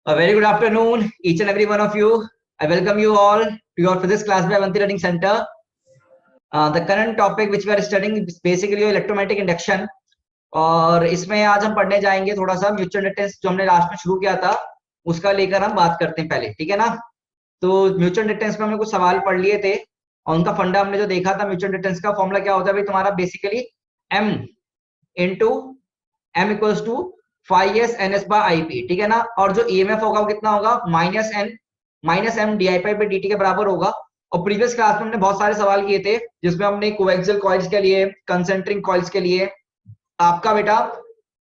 A very good afternoon, each and every one of you. I welcome you all to your physics class by Avanti Learning Center. The current topic which we are studying is basically electromagnetic induction. और इसमें आज हम पढ़ने जाएंगे थोड़ा सा mutual inductance जो हमने लास्ट में शुरू किया था उसका लेकर हम बात करते हैं पहले, ठीक है ना। तो म्यूचुअल इंडक्टेंस में हमने कुछ सवाल पढ़ लिए थे और उनका फंडा हमने जो देखा था म्यूचुअल इंडक्टेंस का फॉर्मूला क्या होता है भाई तुम्हारा basically m into m equals to five S N S by I P, ठीक है ना। और जो ईएमएफ होगा वो कितना होगा minus M D I pi by D T के बराबर होगा। और प्रीवियस क्लास में हमने बहुत सारे सवाल किए थे जिसमें हमने कोएक्सियल कॉइल्स के लिए, कंसेंट्रिक कॉइल्स के लिए आपका बेटा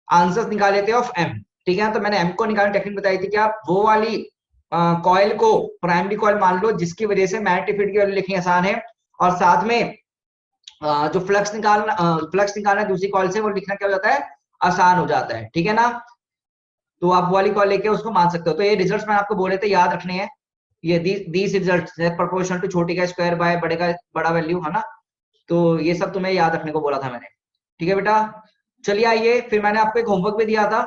आंसर्स निकाले थे ऑफ एम, ठीक है। तो मैंने एम को निकालने टेक्निक बताई थी कि आप वो वाली कॉइल को प्राइमरी कॉइल मान लो जिसकी वजह से मैग्नेटिक फील्ड की वैल्यू लिखनी आसान है, और साथ में जो फ्लक्स निकालना दूसरी कॉइल से वो लिखना क्या हो जाता है, आसान हो जाता है, ठीक है ना। तो आप वाली कॉल लेके उसको मान सकते हो। तो ये रिजल्ट्स मैंने आपको बोले थे याद रखने हैं, ये दीस रिजल्ट्स प्रोपोर्शनल टू छोटी का स्क्वायर बाय बड़े का बड़ा वैल्यू, है ना। तो ये सब तुम्हें याद रखने को बोला था मैंने, ठीक है बेटा। चलिए आइए, फिर मैंने आपको एक होमवर्क भी दिया था,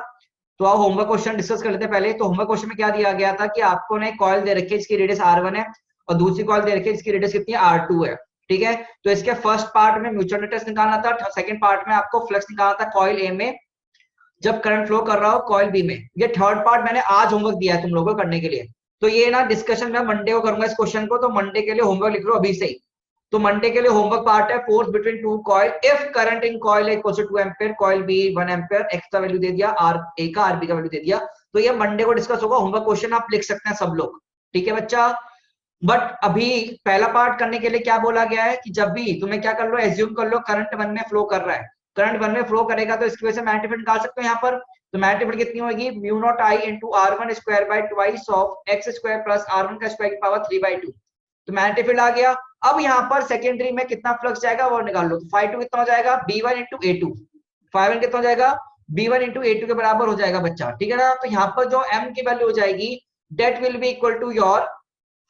तो आओ होमवर्क क्वेश्चन डिस्कस कर लेते हैं पहले। तो होमवर्क क्वेश्चन में क्या दिया गया था कि आपको ने कॉइल दे रखी है इसकी रेडियस R1 है और दूसरी कॉइल दे रखी है इसकी रेडियस कितनी है, R2 है, ठीक है। तो इसके फर्स्ट पार्ट में म्यूचुअल इंडक्टेंस निकालना था, सेकंड पार्ट में आपको फ्लक्स निकालना था कॉइल ए में जब करंट फ्लो कर रहा हो कॉइल बी में। ये थर्ड पार्ट मैंने आज होमवर्क दिया है तुम लोगों को करने के लिए। तो ये ना डिस्कशन मैं मंडे को करूंगा इस क्वेश्चन को, तो मंडे के लिए होमवर्क लिख लो अभी से ही। तो मंडे के लिए होमवर्क पार्ट है force between two coil if current in coil equal to 2 ampere, coil B 1 ampere, X का वैल्यू दे दिया, आर ए का आर बी का वैल्यू दे दिया। तो ये मंडे को डिस्कस होगा, होमवर्क क्वेश्चन आप लिख सकते हैं सब लोग, ठीक है बच्चा। बट अभी पहला पार्ट करने के लिए क्या बोला गया है कि जब भी तुम्हें क्या कर लो, एज्यूम कर लो करंट 1 में फ्लो कर रहा है, करंट 1 में फ्लो करेगा तो इसकी वजह से मैग्नेटिक फील्ड निकाल सकते हो यहाँ पर। तो मैग्नेटिक फील्ड कितनी होगी, mu not I into R1 square by twice of x square plus R1 का स्क्वायर की पावर 3/2। तो मैग्नेटिक फील्ड आ गया। अब यहाँ पर सेकेंडरी में कितना फ्लक्स जाएगा वो निकाल लो। तो φ2 कितना हो जाएगा, B1 इंटू A2, φ1 कितना हो जाएगा, B1 इंटू A2 के बराबर हो जाएगा बच्चा, ठीक है ना। तो यहाँ पर जो m की वैल्यू हो जाएगी that will be equal to your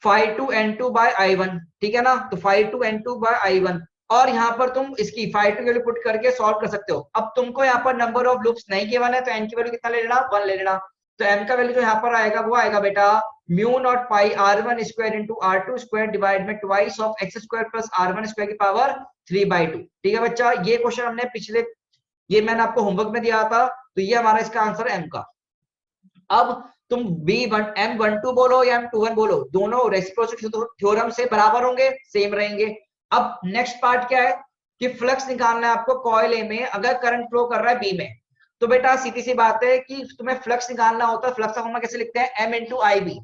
φ2n2 by I1, ठीक है ना। तो φ2n2 बाय I1, और यहाँ पर तुम इसकी φ2 की वैल्यू पुट करके सॉल्व कर सकते हो। अब तुमको यहाँ पर नंबर ऑफ लूप्स नहीं गिवन है तो n की वैल्यू कितना ले लेना, 1 ले लेना। तो m का वैल्यू जो यहाँ पर आएगा वो आएगा बेटा mu naught pi R1 square into R2 square divide में twice of x square plus R1 square की पावर 3/2, ठीक है बच्चा। ये क्वेश्चन हमने पिछले, ये मैंने आपको होमवर्क में दिया था, तो ये हमारा इसका आंसर है m का। अब तुम M12 बोलो या M21 बोलो, दोनों रेसिप्रोसिटी थ्योरम से बराबर होंगे, सेम रहेंगे। अब नेक्स्ट पार्ट क्या है कि फ्लक्स निकालना है आपको कॉइल ए में अगर करंट फ्लो कर रहा है बी में। तो बेटा सीधी सी बात है कि तुम्हें फ्लक्स निकालना होता है, फ्लक्स का फॉर्मूला कैसे लिखते हैं, m इंटू आई बी।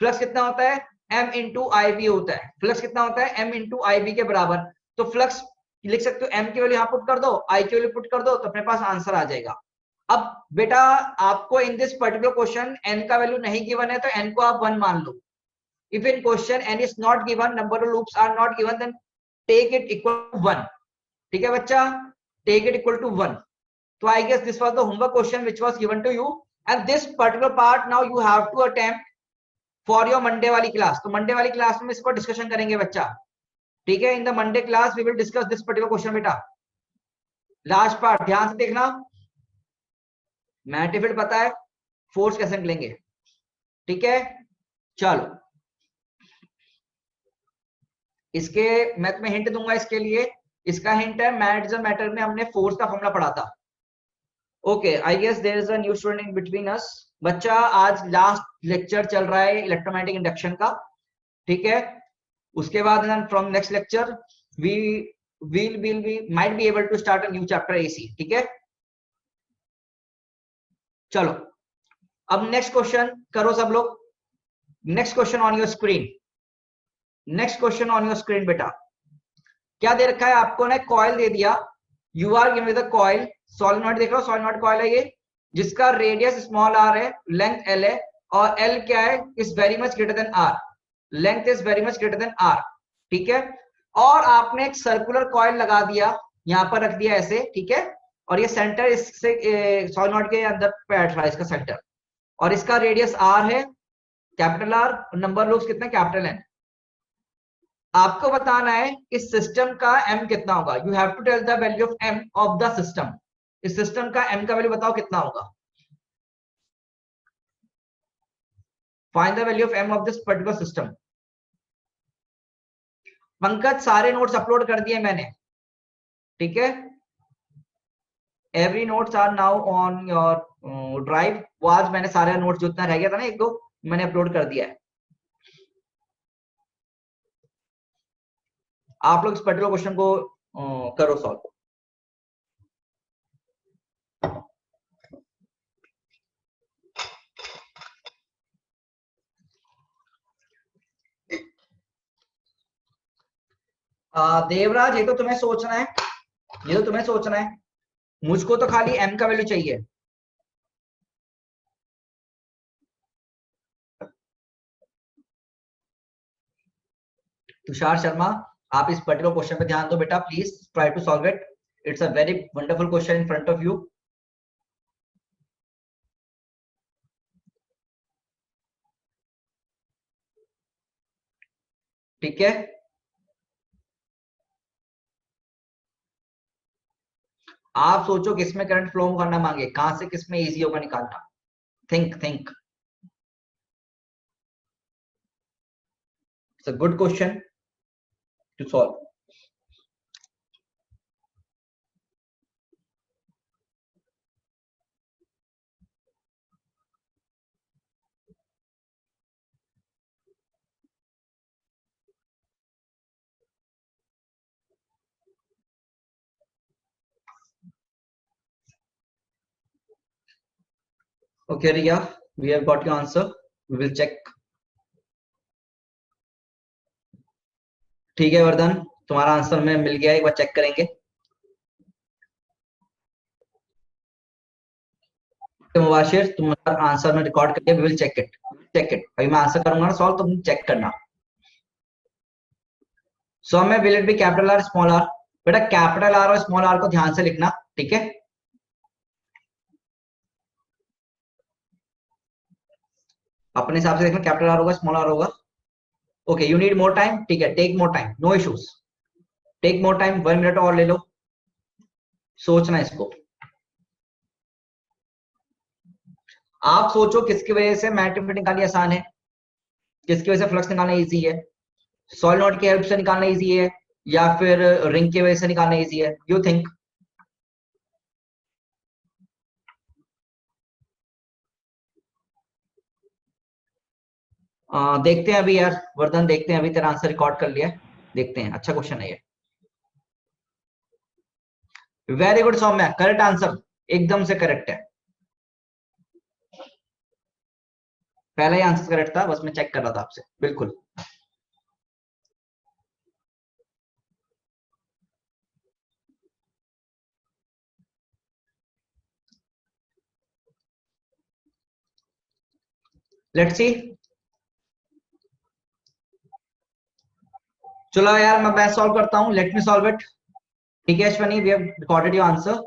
फ्लक्स कितना होता है, m इंटू आई बी होता है। फ्लक्स कितना होता है, m इंटू आई बी के बराबर। तो फ्लक्स लिख सकते हो, m की वैल्यू यहाँ पुट कर दो, i की वैल्यू पुट कर दो, तो अपने पास आंसर आ जाएगा। अब बेटा आपको in this particular question n का वैल्यू नहीं गिवन है तो n को आप 1 मान लो। If in question n is not given, number of loops are not given, then take it equal to 1, ठीक है बच्चा, टेक इट इक्वल टू 1। तो I guess this was the homework question which was given to you, and this particular part now you have to attempt for your Monday वाली class. तो Monday वाली class में इसको discussion करेंगे बच्चा, ठीक है। In the Monday class we will discuss this particular question बेटा। लास्ट पार्ट ध्यान से देखना, मैग्नेटिक फील्ड पता है, फोर्स कैसे निकलेंगे, ठीक है। चलो इसके मैं तुम्हें हिंट दूंगा इसके लिए, इसका हिंट है मैग्नेटिज्म मैटर में हमने फोर्स का फॉर्मूला पढ़ा था। Okay, I guess there is a new student in between us. बच्चा आज लास्ट लेक्चर चल रहा है इलेक्ट्रोमैग्नेटिक इंडक्शन का, ठीक है। उसके बाद from next lecture we might be able to start a new chapter AC, ठीक है। चलो अब नेक्स्ट क्वेश्चन करो सब लोग। Next question on your screen, next question on your screen बेटा। क्या दे रखा है आपको ने, कॉइल दे दिया, you are given with a coil, solenoid देख लो, सॉलिनॉइड कॉइल है ये, जिसका रेडियस स्मॉल r है, लेंथ l है, और l क्या है, is very much greater than r, length is very much greater than r, ठीक है। और आपने एक सर्कुलर कॉइल लगा दिया, यहां पर रख दिया ऐसे, ठीक है। और ये सेंटर इससे सॉलिनॉइड के अंदर बैठ रहा है इसका सेंटर, और इसका रेडियस r है, कैपिटल R, और नंबर लूप्स कितने, कैपिटल N। आपको बताना है इस सिस्टम का m कितना होगा, you have to tell the value of m of the system. इस सिस्टम का m का वैल्यू बताओ कितना होगा। Find the value of m of this particular system. Pankaj सारे नोट्स अपलोड कर दिए मैंने, ठीक है। Every notes are now on your drive. वो आज मैंने सारे नोट्स जो इतना रह गया था ना, एक दो, मैंने अपलोड कर दिया है। आप लोग इस पर्टिकुलर क्वेश्चन को करो सॉल्व। देवराज, ये तो तुम्हें सोचना है, ये तो तुम्हें सोचना है। मुझको तो खाली m का वैल्यू चाहिए। तुषार शर्मा, आप इस पर्टिकुलर क्वेश्चन पे ध्यान दो बेटा, please try to solve it. It's a very wonderful question in front of you. ठीक है, आप सोचो किसमें करंट फ्लो करना मांगे, कहां से किसमें इजी होगा निकालना। Think think, it's a good question to solve. Okay, Riya, we have got your answer. We will check. ठीक है वर्धन, तुम्हारा आंसर में मिल गया, एक बार चेक करेंगे। मुबाशिर, तुम्हारा आंसर में रिकॉर्ड करके, we will check it, check it. अभी मैं आंसर करूंगा ना सॉल्व, तुम चेक करना। सो में will it be capital R small R? बेटा कैपिटल आर और स्मॉल आर को ध्यान से लिखना, ठीक है। अपने हिसाब से देखना, कैपिटल आर होगा स्मॉल आर होगा। Okay, you need more time, ठीक है, take more time, no issues, take more time, 1 minute और ले लो, सोचना इसको। आप सोचो किसकी वजह से मैट्रिक्स निकालनी आसान है, किसकी वजह से फ्लक्स निकालना इजी है, सॉलिनॉइड की हेल्प से निकालना इजी है, या फिर रिंग की वजह से निकालना इजी है? You think. देखते हैं अभी यार वर्धन, देखते हैं अभी, तेरा आंसर रिकॉर्ड कर लिया है, देखते हैं। अच्छा क्वेश्चन है ये, very good Saumya, correct answer, एकदम से करेक्ट है। पहला ही आंसर करेक्ट था, बस मैं चेक कर रहा था आपसे, बिल्कुल। Let's see. चलो यार, मैं सॉल्व करता हूं, लेट मी सॉल्व इट। ठीक है Ashwani, we have recorded your answer.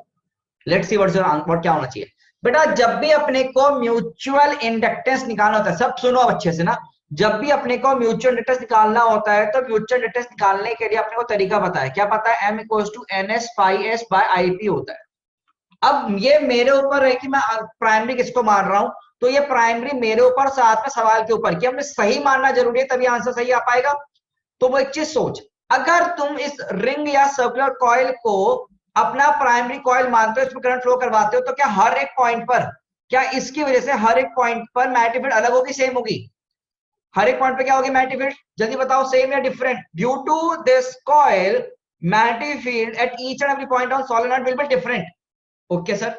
Let's see what's your answer, क्या होना चाहिए। बेटा जब भी अपने को म्यूचुअल इंडक्टेंस निकालना होता है, सब सुनो अब अच्छे से ना, जब भी अपने को म्यूचुअल इंडक्टेंस निकालना होता है तो म्यूचुअल इंडक्टेंस निकालने के लिए अपने को तरीका पता है, क्या पता है? m equals to ns pi s by IP होता है। अब ये मेरे ऊपर है कि मैं प्राइमरी किसको मान रहा हूं, तो ये प्राइमरी मेरे ऊपर, साथ में सवाल के ऊपर, कि हमने सही मानना जरूरी है, तभी आंसर सही आ पाएगा। तो वो एक चीज सोच, अगर तुम इस रिंग या सर्कुलर कॉइल को अपना प्राइमरी कॉइल मानते हो, इसमें करंट फ्लो करवाते हो, तो क्या हर एक पॉइंट पर, क्या इसकी वजह से हर एक पॉइंट पर मैग्नेटिक फील्ड अलग होगी, सेम होगी? हर एक पॉइंट पे क्या होगी मैग्नेटिक फील्ड, जल्दी बताओ, सेम या different? Due to this coil magnetic field at each and every point on solenoid will be different. Okay sir,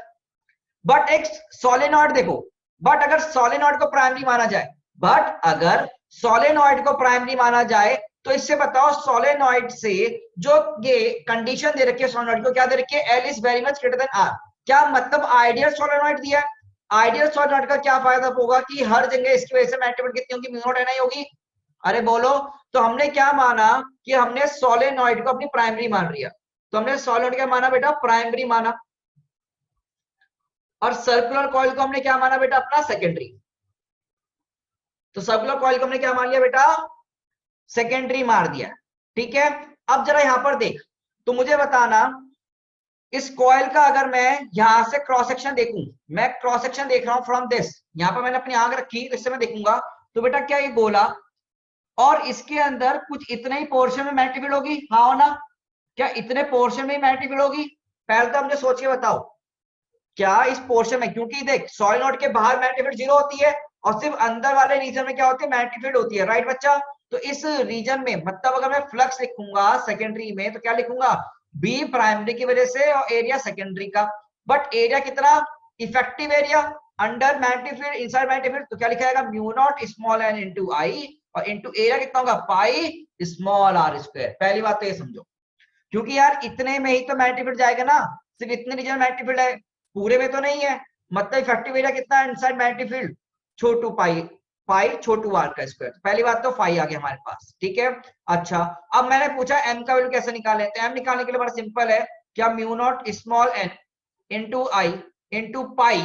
but एक सोलेनॉइड देखो, बट अगर सोलेनॉइड को प्राइमरी माना जाए, बट अगर सोलेनॉइड को प्राइमरी माना जाए, तो इससे बताओ सोलेनॉइड से जो ये कंडीशन दे रखी है सोलेनॉइड को, क्या दे रखी है? L is very much greater than R. क्या मतलब आइडियल सोलेनॉइड दिया है। आइडियल सोलेनॉइड का क्या फायदा होगा कि हर जगह इसकी वजह से मैग्नेटिक फील्ड कितनी होगी? म्यू नॉट एन आई होगी। अरे बोलो, तो हमने क्या माना कि हमने सोलेनॉइड को अपनी प्राइमरी मान लिया, तो हमने सोलेनॉइड क्या माना बेटा? प्राइमरी माना। और सर्कुलर कॉइल को हमने क्या माना बेटा? अपना सेकेंडरी। तो सर्कुलर कॉइल को हमने क्या मान लिया बेटा? सेकेंडरी मार दिया, ठीक है। अब जरा यहां पर देख, तो मुझे बताना, इस कॉइल का अगर मैं यहां से क्रॉस सेक्शन देखूं, मैं क्रॉस सेक्शन देख रहा हूं फ्रॉम दिस, यहां पर मैंने अपनी आंख रखी, तो इससे मैं देखूंगा तो बेटा क्या ये गोला और इसके अंदर कुछ इतने ही पोर्शन में मैग्नेटिक फील्ड होगी, हाँ हो ना? क्या इतने पोर्शन में मैग्नेटिक फील्ड होगी? पहले तो मुझे सोच के बताओ, क्या इस पोर्शन में, क्योंकि देख सॉलिनॉइड के बाहर मैग्नेटिक फील्ड जीरो होती है और सिर्फ अंदर वाले रीजन में क्या होती है, मैग्नेटिक फील्ड होती है, राइट बच्चा? तो इस रीजन में मतलब अगर मैं फ्लक्स लिखूंगा सेकेंडरी में तो क्या लिखूंगा, बी प्राइमरी की वजह से और एरिया सेकेंडरी का। बट एरिया कितना, effective area under magnetic field inside magnetic field, तो क्या लिखा जाएगा, mu naught small N into I और इनटू एरिया कितना होगा, पाई स्मॉल आर स्क्वायर। पहली बात तो ये समझो, क्योंकि यार इतने में ही तो मैग्नेटिक फील्ड जाएगा ना, सिर्फ इतने रीजन में मैग्नेटिक फील्ड है, पूरे में तो नहीं है। मतलब इफेक्टिव एरिया कितना है इनसाइड मैग्नेटिक फील्ड, छोटू पाई, पाई छोटू आर का स्क्वायर। पहली बात तो फाई आ गया हमारे पास, ठीक है। अच्छा अब मैंने पूछा एम का वैल्यू कैसे निकालें, तो एम निकालने के लिए बड़ा सिंपल है, क्या mu naught small N into I into pi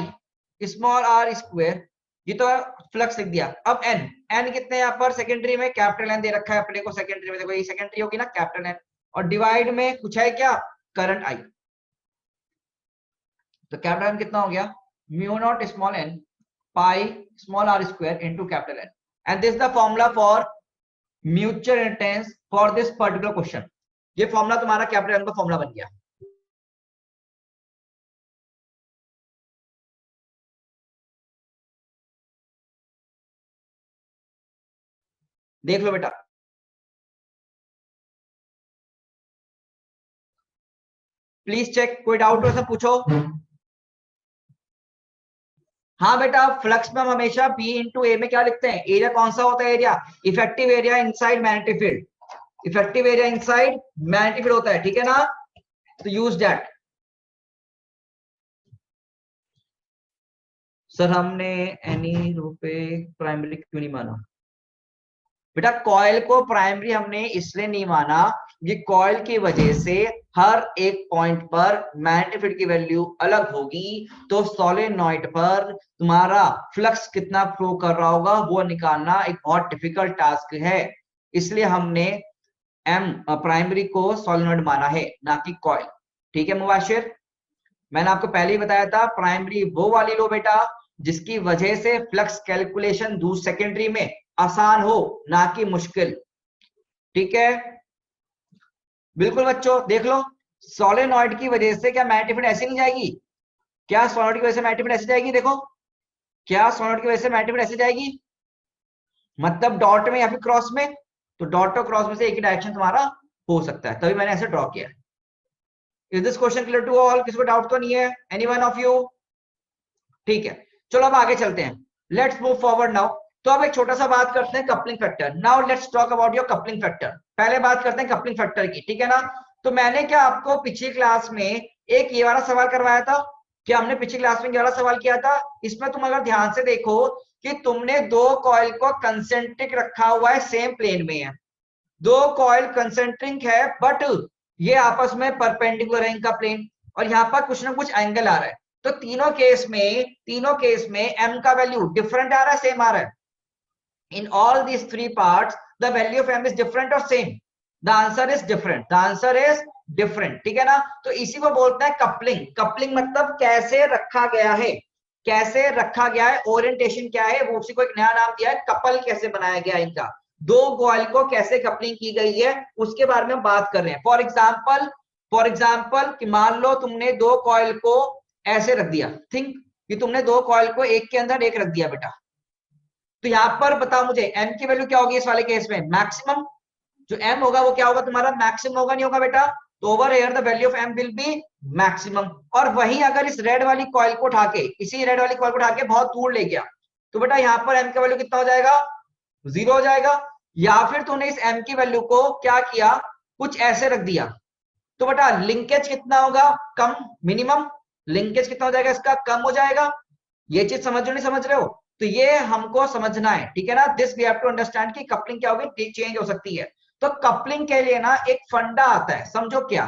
small R square, ये तो फ्लक्स लिख दिया। अब एन, एन कितने यहाँ पर सेकेंडरी में, कैपिटल एन दे रखा है अपने को सेकेंडरी में, देखो ये सेकेंडरी होगी ना, कैपिटल एन, और डिवाइड में कुछ है क्या, करंट आई, तो कैपिटल एन कितना हो गया, mu naught small N pi small R square into capital N, and this the formula for mutual inductance for this particular question. ये फॉर्मूला तुम्हारा कैपिटल एन का फॉर्मूला बन गया। देख लो बेटा, प्लीज चेक, कोई डाउट हो तो पूछो। हाँ बेटा, फ्लक्स में हम हमेशा B इंटू ए में क्या लिखते हैं, एरिया कौन सा होता है, area effective area inside magnetic field, effective area inside magnetic field होता है, ठीक है ना? तो यूज दैट। सर हमने एनी रो पे प्राइमरी क्यों नहीं माना बेटा, कॉइल को प्राइमरी हमने इसलिए नहीं माना, ये कॉइल की वजह से हर एक पॉइंट पर मैग्नेटिक फील्ड की वैल्यू अलग होगी, तो सोलेनॉइड पर तुम्हारा फ्लक्स कितना फ्लो कर रहा होगा वो निकालना एक बहुत डिफिकल्ट टास्क है, इसलिए हमने एम प्राइमरी को सोलेनॉइड माना है, ना कि कॉइल, ठीक है मुबाशिर? मैंने आपको पहले ही बताया था प्राइमरी वो वाली लो बेटा जिसकी वजह से फ्लक्स कैलकुलेशन दूसरी सेकेंडरी में आसान हो, ना कि मुश्किल, ठीक है? बिल्कुल बच्चों, देख लो, सोलेनॉइड की वजह से क्या मैग्नेटिक फील्ड ऐसे नहीं जाएगी, क्या सोलेनॉइड की वजह से मैग्नेटिक फील्ड ऐसे जाएगी, देखो क्या सोलेनॉइड की वजह से मैग्नेटिक फील्ड ऐसे जाएगी, मतलब डॉट में या फिर क्रॉस में, तो डॉट और क्रॉस में से एक ही डायरेक्शन तुम्हारा हो सकता है, तभी मैंने ऐसे ड्रॉ किया है। Is this question clear to all? किसी को डाउट तो नहीं है, एनी वन ऑफ यू? ठीक है, चलो अब आगे चलते हैं, लेट्स मूव फॉरवर्ड नाउ। तो अब एक छोटा सा बात करते हैं coupling factor. Now let's talk about your coupling factor. पहले बात करते हैं कपलिंग फैक्टर की, ठीक है ना? तो मैंने क्या आपको पिछली क्लास में एक ये वाला सवाल करवाया था, क्या हमने पिछली क्लास में ये वाला सवाल किया था? इसमें तुम अगर ध्यान से देखो कि तुमने दो कॉइल को कंसेंट्रिक रखा हुआ है, सेम प्लेन में है, दो कॉइल कंसेंट्रिक है बट ये आपस में परपेंडिकुलर है इनका प्लेन, और यहाँ पर कुछ ना कुछ एंगल आ रहा है, तो तीनों केस में m का वैल्यू डिफरेंट आ रहा है, सेम आ रहा है? In all these three parts the value of m is different और same? The answer is different, the answer is different, ठीक है ना? तो इसी को बोलते हैं कपलिंग। कपलिंग मतलब कैसे रखा गया है, कैसे रखा गया है, ओरिएंटेशन क्या है, वो उसी को एक नया नाम दिया है, कपल कैसे बनाया गया है इनका, दो कॉइल को कैसे कपलिंग की गई है उसके बारे में हम बात कर रहे हैं। फॉर एग्जांपल कि मान लो तुमने दो कॉइल को ऐसे रख दिया, थिंक कि तुमने दो कॉइल को एक के अंदर एक रख दिया बेटा, तो यहां पर बताओ मुझे एम की वैल्यू क्या होगी इस वाले केस में, मैक्सिमम, जो एम होगा वो क्या होगा तुम्हारा, मैक्सिमम होगा, नहीं होगा बेटा? तो over here the value of M will be maximum. और वहीं अगर इस रेड वाली कॉइल को उठा के, इसी रेड वाली कॉइल को उठा के बहुत दूर ले गया, तो बेटा यहाँ पर एम का वैल्यू कितना हो जाएगा, 0 हो जाएगा। या फिर तूने इस m की वैल्यू को क्या किया, कुछ ऐसे रख दिया, तो बेटा लिंकेज कितना होगा, कम, मिनिमम लिंकेज कितना हो जाएगा इसका, कम हो जाएगा। ये चीज समझ रहे, नहीं समझ रहे हो? तो ये हमको समझना है, ठीक है ना? This we have to understand कि कपलिंग क्या होगी, चेंज हो सकती है। तो कपलिंग के लिए ना एक फंडा आता है, समझो क्या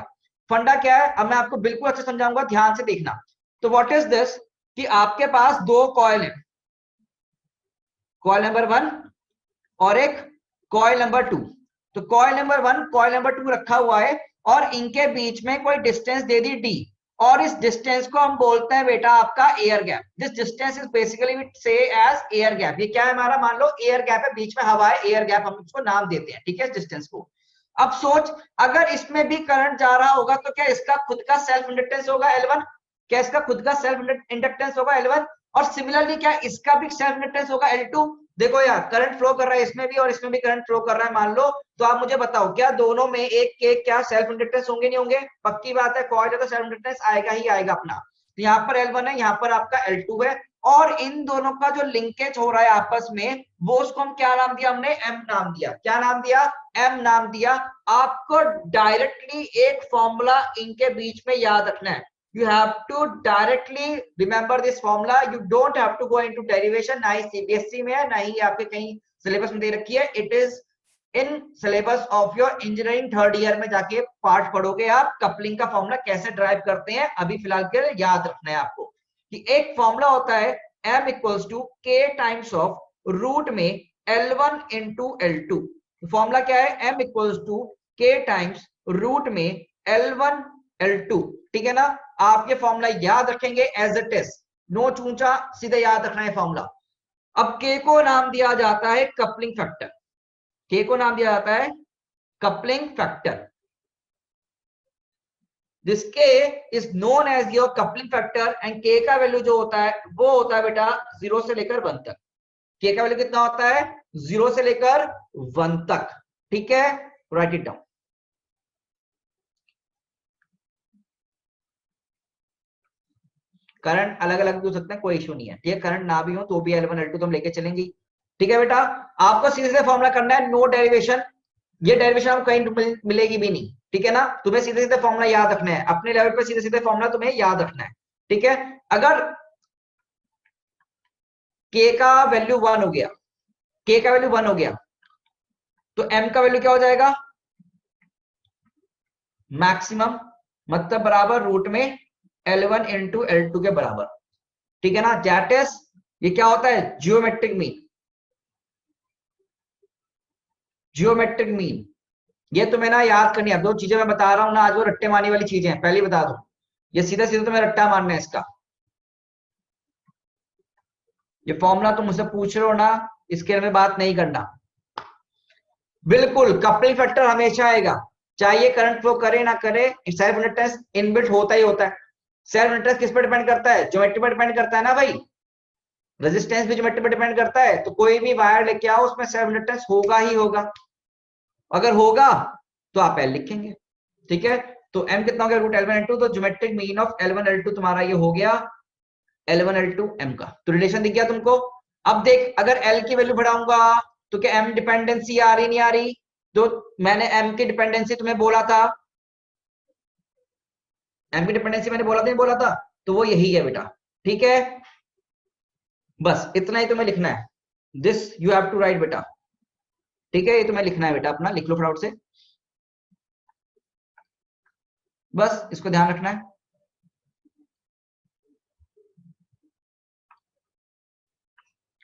फंडा क्या है, अब मैं आपको बिल्कुल अच्छे समझाऊंगा, ध्यान से देखना। तो व्हाट इज दिस, कि आपके पास दो कॉइल है, कॉइल नंबर 1 और एक कॉइल नंबर 2, तो कॉइल नंबर 1 कॉइल नंबर 2 रखा हुआ है और इनके बीच में कोई डिस्टेंस दे दी d, और इस डिस्टेंस को हम बोलते हैं बेटा आपका air gap. This distance is basically we say as air gap. ये क्या है हमारा, मान लो एयर गैप है, बीच में हवा है, एयर गैप हम इसको नाम देते हैं, ठीक है, इस डिस्टेंस को। अब सोच, अगर इसमें भी करंट जा रहा होगा तो क्या इसका खुद का सेल्फ इंडक्टेंस होगा L1? क्या इसका खुद का सेल्फ इंडक्टेंस होगा L1? और सिमिलरली क्या इसका भी सेल्फ इंडक्टेंस होगा L2? देखो यार, करंट फ्लो कर रहा है इसमें भी और इसमें भी करंट फ्लो कर रहा है मान लो, तो आप मुझे बताओ क्या दोनों में एक के क्या सेल्फ इंडक्टेंस होंगे नहीं होंगे? पक्की बात है, कॉइल है तो सेल्फ इंडक्टेंस आएगा ही आएगा अपना। तो यहाँ पर L1 है, यहाँ पर आपका L2 है, और इन दोनों का जो लिंकेज हो रहा है आपस में, वो उसको हम क्या नाम दिया हमने? M नाम दिया। क्या नाम दिया? M नाम दिया। आपको डायरेक्टली एक फॉर्मूला इनके बीच में याद रखना है। You have to directly remember this formula. You don't have to go into derivation. ना ही CBSE में है, ना ही आपके कहीं सिलेबस में दे रखी है। It is in syllabus of your engineering third year में जाके पार्ट पढ़ोगे आप, कपलिंग का फॉर्मूला कैसे ड्राइव करते हैं। अभी फिलहाल के लिए याद रखना है आपको कि एक फॉर्मूला होता है m equals to k times of root में L1 इंटू L2। फॉर्मूला क्या है? m equals to k times root में L1 L2, ठीक है ना। आप ये फॉर्मूला याद रखेंगे एज इट इज, नो चूंचा, सीधे याद रखना है फॉर्मूला। अब k को नाम दिया जाता है कपलिंग फैक्टर। k को नाम दिया जाता है coupling factor. This k is known as your coupling factor and k का वैल्यू जो होता है वो होता है बेटा 0 से लेकर 1 तक। k का वैल्यू कितना होता है? 0 से लेकर 1 तक, ठीक है। Right it down. करंट अलग अलग भी हो सकते हैं, कोई इशू नहीं है, ठीक है। करंट ना भी हो तो भी L1 L2 तो हम लेके चलेंगे, ठीक है बेटा। आपको सीधे सीधे फॉर्मूला करना है, नो डेरिवेशन। ये डेरिवेशन आपको कहीं मिलेगी भी नहीं, ठीक है ना। तुम्हें सीधे सीधे फॉर्मूला याद रखना है, अपने लेवल पे सीधे सीधे फॉर्मूला तुम्हें याद रखना है, ठीक है। अगर k का वैल्यू 1 हो गया, k का वैल्यू 1 हो गया, तो m का वैल्यू क्या हो जाएगा? मैक्सिमम, मतलब बराबर रूट में L1 इंटू L2 के बराबर, ठीक है ना। दैट इज, ये क्या होता है? Geometric mean. जियोमेट्रिक मीन ये तुम्हें ना याद करनी है। दो चीजें मैं बता रहा हूं ना आज, वो रट्टे मारने वाली चीजें हैं, पहले बता दो। ये सीधा सीधा तुम्हें रट्टा मारना है इसका। ये फॉर्मूला तुम मुझसे पूछ रहे हो ना, इसके में बात नहीं करना। बिल्कुल कपलिंग फैक्टर हमेशा आएगा, चाहे करंट फ्लो करे ना करे, सेल्फ इंडक्टेंस इनबिल्ट होता ही होता है। सेल्फ इंडक्टेंस किस पर डिपेंड करता है? ज्योमेट्री पर डिपेंड करता है ना भाई। रेजिस्टेंस भी ज्योमेट्री पर डिपेंड करता है, तो कोई भी वायर लेके आओ उसमें सेल्फ इंडक्टेंस होगा ही होगा। अगर होगा तो आप एल लिखेंगे, ठीक है। तो m कितना हो गया? Root L1 L2। तो geometric mean of L1 L2 तुम्हारा ये हो गया L1 L2 m का। तो रिलेशन दिख गया तुमको। अब देख, अगर L की वैल्यू बढ़ाऊंगा तो क्या m डिपेंडेंसी आ रही नहीं आ रही? तो मैंने m की डिपेंडेंसी तुम्हें बोला था, m की डिपेंडेंसी मैंने बोला था नहीं बोला था? तो वो यही है बेटा, ठीक है। बस इतना ही तुम्हें लिखना है, this you have to write बेटा, ठीक है। ये तुम्हें लिखना है बेटा, अपना लिख लो फटाफट से, बस इसको ध्यान रखना है।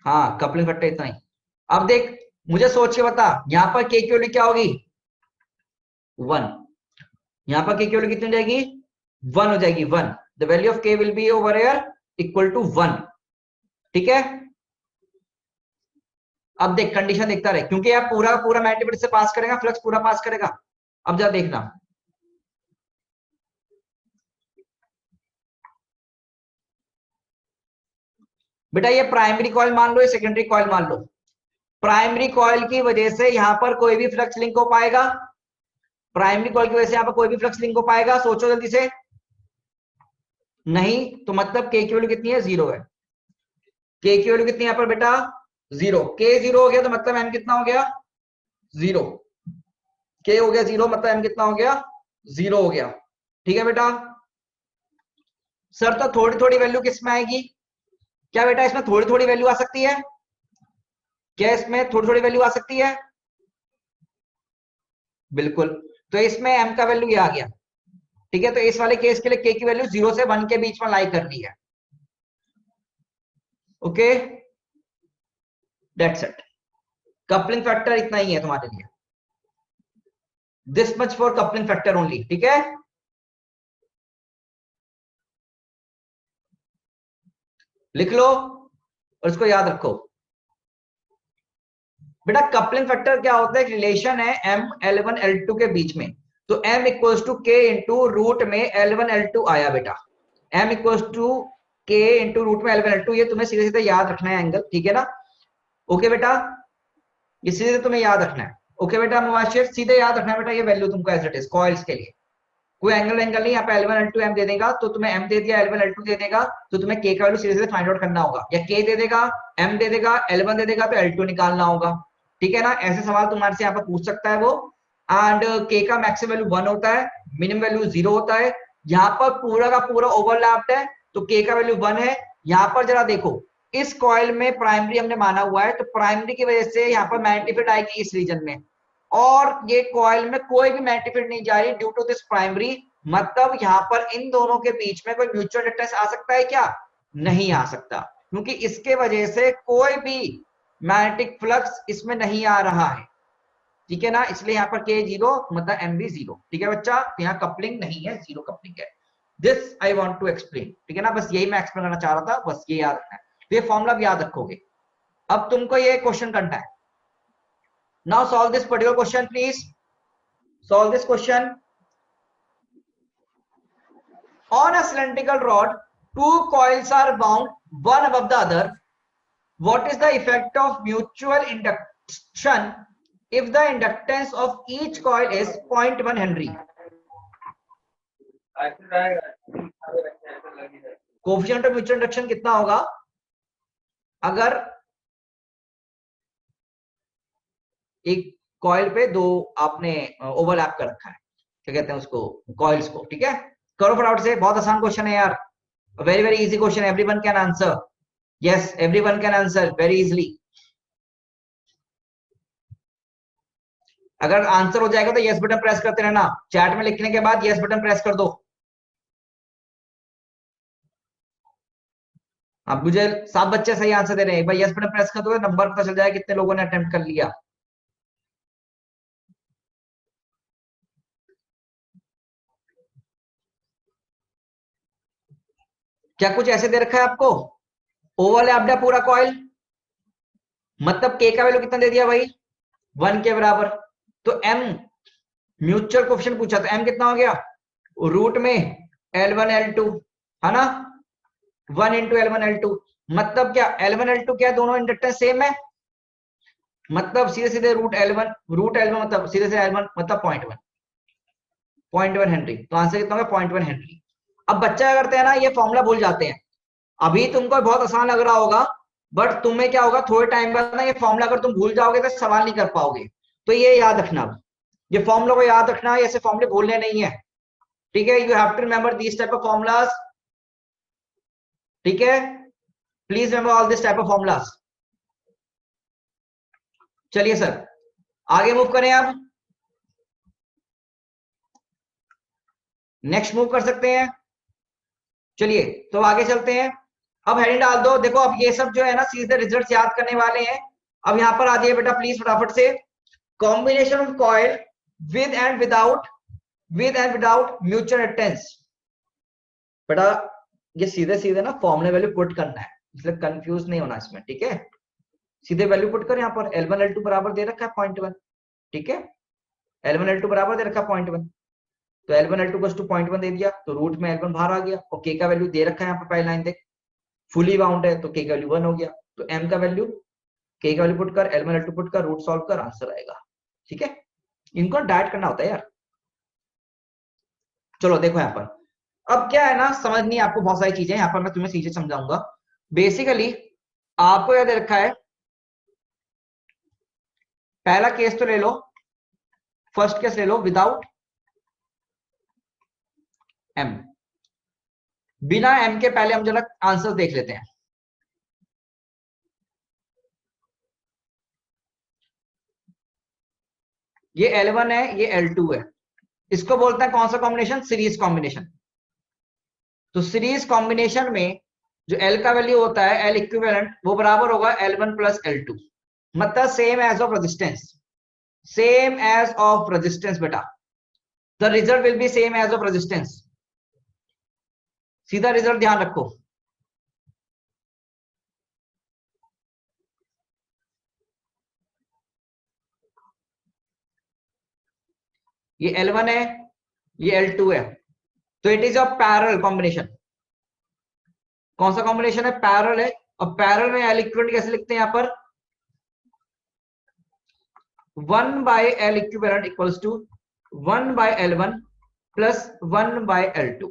हाँ, कपलिंग फैक्टर इतना ही। अब देख, मुझे सोच के बता, यहां पर के की वैल्यू क्या होगी? 1। यहां पर के की वैल्यू कितनी हो जाएगी? 1 हो जाएगी, 1। The value of K will be over here equal to 1, ठीक है। अब देख, कंडीशन देखता रहे, क्योंकि आप पूरा पूरा मैग्नेटिक से पास करेगा, फ्लक्स पूरा पास करेगा। अब जा देखना, बेटा ये प्राइमरी कॉइल मान लो, ये सेकेंडरी कॉइल मान लो। प्राइमरी कॉइल की वजह से यहां पर कोई भी फ्लक्स लिंक हो पाएगा? प्राइमरी कॉइल की वजह से यहां पर कोई भी फ्लक्स लिंक हो पाएगा? सोचो जल्दी से। नहीं, तो मतलब के की वैल्यू कितनी है? 0 है। के की वैल्यू कितनी है यहाँ पर बेटा? 0। के 0 हो गया तो मतलब एम कितना हो गया? 0। के हो गया 0, मतलब एम कितना हो गया? 0 हो गया, ठीक है बेटा। सर तो थोड़ी थोड़ी वैल्यू किस में आएगी? क्या बेटा इसमें थोड़ी थोड़ी वैल्यू आ सकती है? क्या इसमें थोड़ी थोड़ी वैल्यू आ सकती है? बिल्कुल। तो इसमें m का वैल्यू ये आ गया, ठीक है। तो इस वाले केस के लिए k की वैल्यू 0 से 1 के बीच में लाई करनी है, okay. That's it, coupling factor इतना ही है तुम्हारे लिए, this much for coupling factor only, ठीक है। लिख लो और इसको याद रखो बेटा। कपलिंग फैक्टर क्या होता है? एक रिलेशन है m L1 L2 के बीच में। तो m equals to k into root में L1 L2 आया बेटा। m equals to k into root में L1 L2, ये तुम्हें सीधे सीधे याद रखना है एंगल, ठीक है ना? ओके बेटा, ये सीधे तुम्हें याद रखना है। ओके बेटा मुबाशिर, सीधे याद रखना है बेटा ये वैल्यू तुमको एज इट इज कॉइल्स के लिए। कोई एंगल नहीं, यहाँ पे L1 L2 m दे देगा तो तुम्हें m दे दिया, L1 L2 दे देगा तो तुम्हें k का वैल्यू सीधे सीधे फाइंड आउट करना होगा, या k दे देगा, m दे देगा, L1 दे देगा तो L2 निकालना होगा, ठीक है ना? ऐसे सवाल तुम्हारे से यहाँ पर पूछ सकता है वो। एंड k का मैक्सिमम वैल्यू 1 होता है, मिनिमम वैल्यू 0 होता है। यहाँ पर पूरा का पूरा ओवरलैप्ड है तो k का वैल्यू 1 है। यहाँ पर जरा देखो, इस कॉइल में प्राइमरी हमने माना हुआ है तो प्राइमरी की वजह से यहाँ पर मैग्नेटिक फील्ड आएगी इस रीजन में, और ये कॉइल में कोई भी मैग्नेटिक फील्ड नहीं जा रही ड्यू टू दिस प्राइमरी। मतलब यहाँ पर इन दोनों के बीच में कोई म्यूचुअल इंडक्टेंस आ सकता है क्या? नहीं आ सकता, क्योंकि इसके वजह से कोई भी मैग्नेटिक फ्लक्स इसमें नहीं आ रहा है, ठीक है ना? इसलिए यहाँ पर k 0 मतलब m भी 0, ठीक है बच्चा? तो यहाँ कपलिंग नहीं है, जीरो कपलिंग है। This I want to explain, ठीक है ना? बस यही मैं एक्सप्लेन करना चाह रहा था, बस ये याद रखना है। तो ये फॉर्मूला भी याद रखोगे। अब तुमको ये क्वेश्चन करना है। Now solve this particular question please. Solve this question. On a cylindrical rod, two coils are wound one above the other. What is the effect of mutual induction if the inductance of each coil is 0.1 Henry? Coefficient of mutual induction कितना होगा अगर एक coil पे दो आपने overlap कर रखा है, क्या कहते हैं उसको, कॉइल्स को, ठीक है? करो फटाफट से, बहुत आसान क्वेश्चन है यार, very very easy question, everyone can answer. Yes, everyone can answer very easily. अगर आंसर हो जाएगा तो यस बटन प्रेस करते रहना, चैट में लिखने के बाद यस बटन प्रेस कर दो। अब मुझे 7 बच्चे सही आंसर दे रहे हैं, एक बार यस बटन प्रेस कर दो, नंबर पता चल जाएगा कितने लोगों ने अटेम्प्ट कर लिया। क्या कुछ ऐसे दे रखा है आपको? ओवरलैप्ड है पूरा कॉइल, मतलब के का वैल्यू कितना दे दिया भाई? 1 के बराबर। तो m म्यूचुअल कोएफिशिएंट पूछा, तो m कितना हो गया? रूट में L1 L2, है ना? 1 इंटू L1 L2, मतलब क्या L1 L2 क्या, दोनों इंडक्टेंस सेम है, मतलब सीधे सीधे रूट L1 मतलब सीधे से L1 मतलब 0.1 हेनरी। तो आंसर कितना होगा? 0.1 हेनरी। अब बच्चा क्या करते हैं ना, ये फॉर्मूला भूल जाते हैं। अभी तुमको बहुत आसान लग रहा होगा, बट तुम्हें क्या होगा, थोड़े टाइम बाद ना ये फॉर्मूला अगर तुम भूल जाओगे तो सवाल नहीं कर पाओगे। तो ये याद रखना, ये फॉर्मूला को याद रखना, ऐसे फॉर्मूले भूलने नहीं है, ठीक है? You have to remember this type of formulas, ठीक है? Please remember all this type of formulas. चलिए सर आगे मूव करें, अब नेक्स्ट मूव कर सकते हैं। चलिए तो आगे चलते हैं। अब हेडिंग डाल दो, देखो अब ये सब जो है ना सीधे रिजल्ट याद करने वाले हैं। अब यहां पर आ जाइए बेटा प्लीज फटाफट से। Combination of coil with and without mutual inductance. बेटा ये सीधे सीधे ना फॉर्मूले वैल्यू पुट करना है, इसलिए कंफ्यूज नहीं होना इसमें, ठीक है? सीधे वैल्यू पुट कर, यहाँ पर L1 L2 बराबर दे रखा है 0.1, ठीक है? L1 L2 बराबर दे रखा है 0.1, तो L1 L2 को 0.1 दे दिया तो रूट में L1 बाहर आ गया, और K का वैल्यू दे रखा है यहाँ पर पहली लाइन देख, फुली बाउंड है तो K का वैल्यू 1 हो गया। तो M का वैल्यू, K का वैल्यू पुट कर, L1 L2 पुट कर, रूट सॉल्व कर, आंसर आएगा, ठीक है? इनको डायरेक्ट करना होता है यार। चलो देखो यहाँ पर अब क्या है ना, समझनी है आपको बहुत सारी चीजें, यहाँ पर मैं तुम्हें चीजें समझाऊंगा। बेसिकली आपको याद रखा है, पहला केस तो ले लो, फर्स्ट केस ले लो विदाउट M। बिना M के पहले हम जरा आंसर देख लेते हैं। ये L1 है, ये L2 है, इसको बोलते हैं कौन सा कॉम्बिनेशन? Series combination. तो सीरीज कॉम्बिनेशन में जो L का वैल्यू होता है, L इक्विवेलेंट, वो बराबर होगा L1 प्लस L2, मतलब same as of resistance, same as of resistance बेटा। The result will be same as of resistance, सीधा रिजल्ट ध्यान रखो। ये L1 है, ये L2 है, तो it is a parallel combination. कौन सा कॉम्बिनेशन है? पैरेलल है। और पैरेलल में L इक्विवेलेंट कैसे लिखते हैं? यहां पर 1 by L equivalent equals to 1 by L1 plus 1 by L2।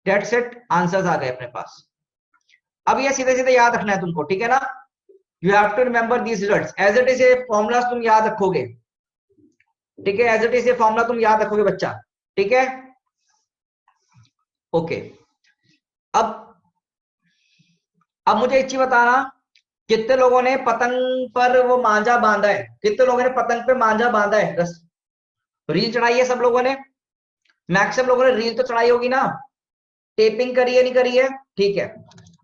That's it, answers आ गए अपने पास। अब ये सीधे सीधे याद रखना है तुमको, ठीक है ना? You have to remember these results as it is. ये फॉर्मूलाज तुम याद रखोगे, ठीक है? एज इट इज ये फॉर्मूला तुम याद रखोगे बच्चा, ठीक है? ओके। अब मुझे एक चीज बताना, कितने लोगों ने पतंग पर वो मांझा बांधा है? कितने लोगों ने पतंग पे मांझा बांधा है? रस रील चढ़ाई है सब लोगों ने? मैक्सिमम लोगों ने रील तो चढ़ाई होगी ना? टेपिंग करी है, नहीं करी है? ठीक है।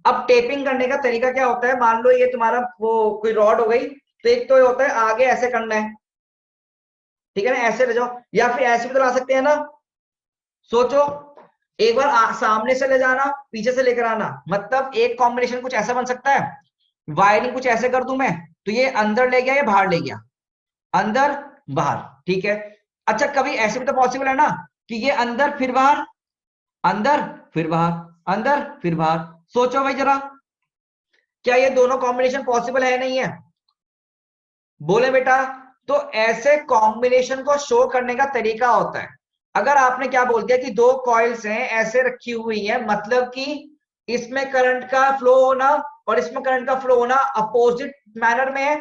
अब टेपिंग करने का तरीका क्या होता है? मान लो ये तुम्हारा वो कोई रॉड हो गई, तो एक तो ये होता है आगे ऐसे करना है, ठीक है ना? ऐसे ले जाओ, या फिर ऐसे भी तो ला सकते हैं ना। सोचो, एक बार सामने से ले जाना, पीछे से लेकर आना, मतलब एक कॉम्बिनेशन कुछ ऐसा बन सकता है। वायरिंग कुछ ऐसे कर दूं मैं, तो ये अंदर ले गया, ये बाहर ले गया, अंदर बाहर, ठीक है? अच्छा, कभी ऐसे भी तो पॉसिबल है ना कि ये अंदर फिर बाहर, अंदर फिर बाहर, अंदर फिर बाहर। सोचो भाई जरा, क्या ये दोनों कॉम्बिनेशन पॉसिबल है? नहीं है? बोले बेटा। तो ऐसे कॉम्बिनेशन को शो करने का तरीका होता है। अगर आपने क्या बोल दिया कि दो कॉइल्स हैं ऐसे रखी हुई है, मतलब कि इसमें करंट का फ्लो होना और इसमें करंट का फ्लो होना अपोजिट मैनर में है।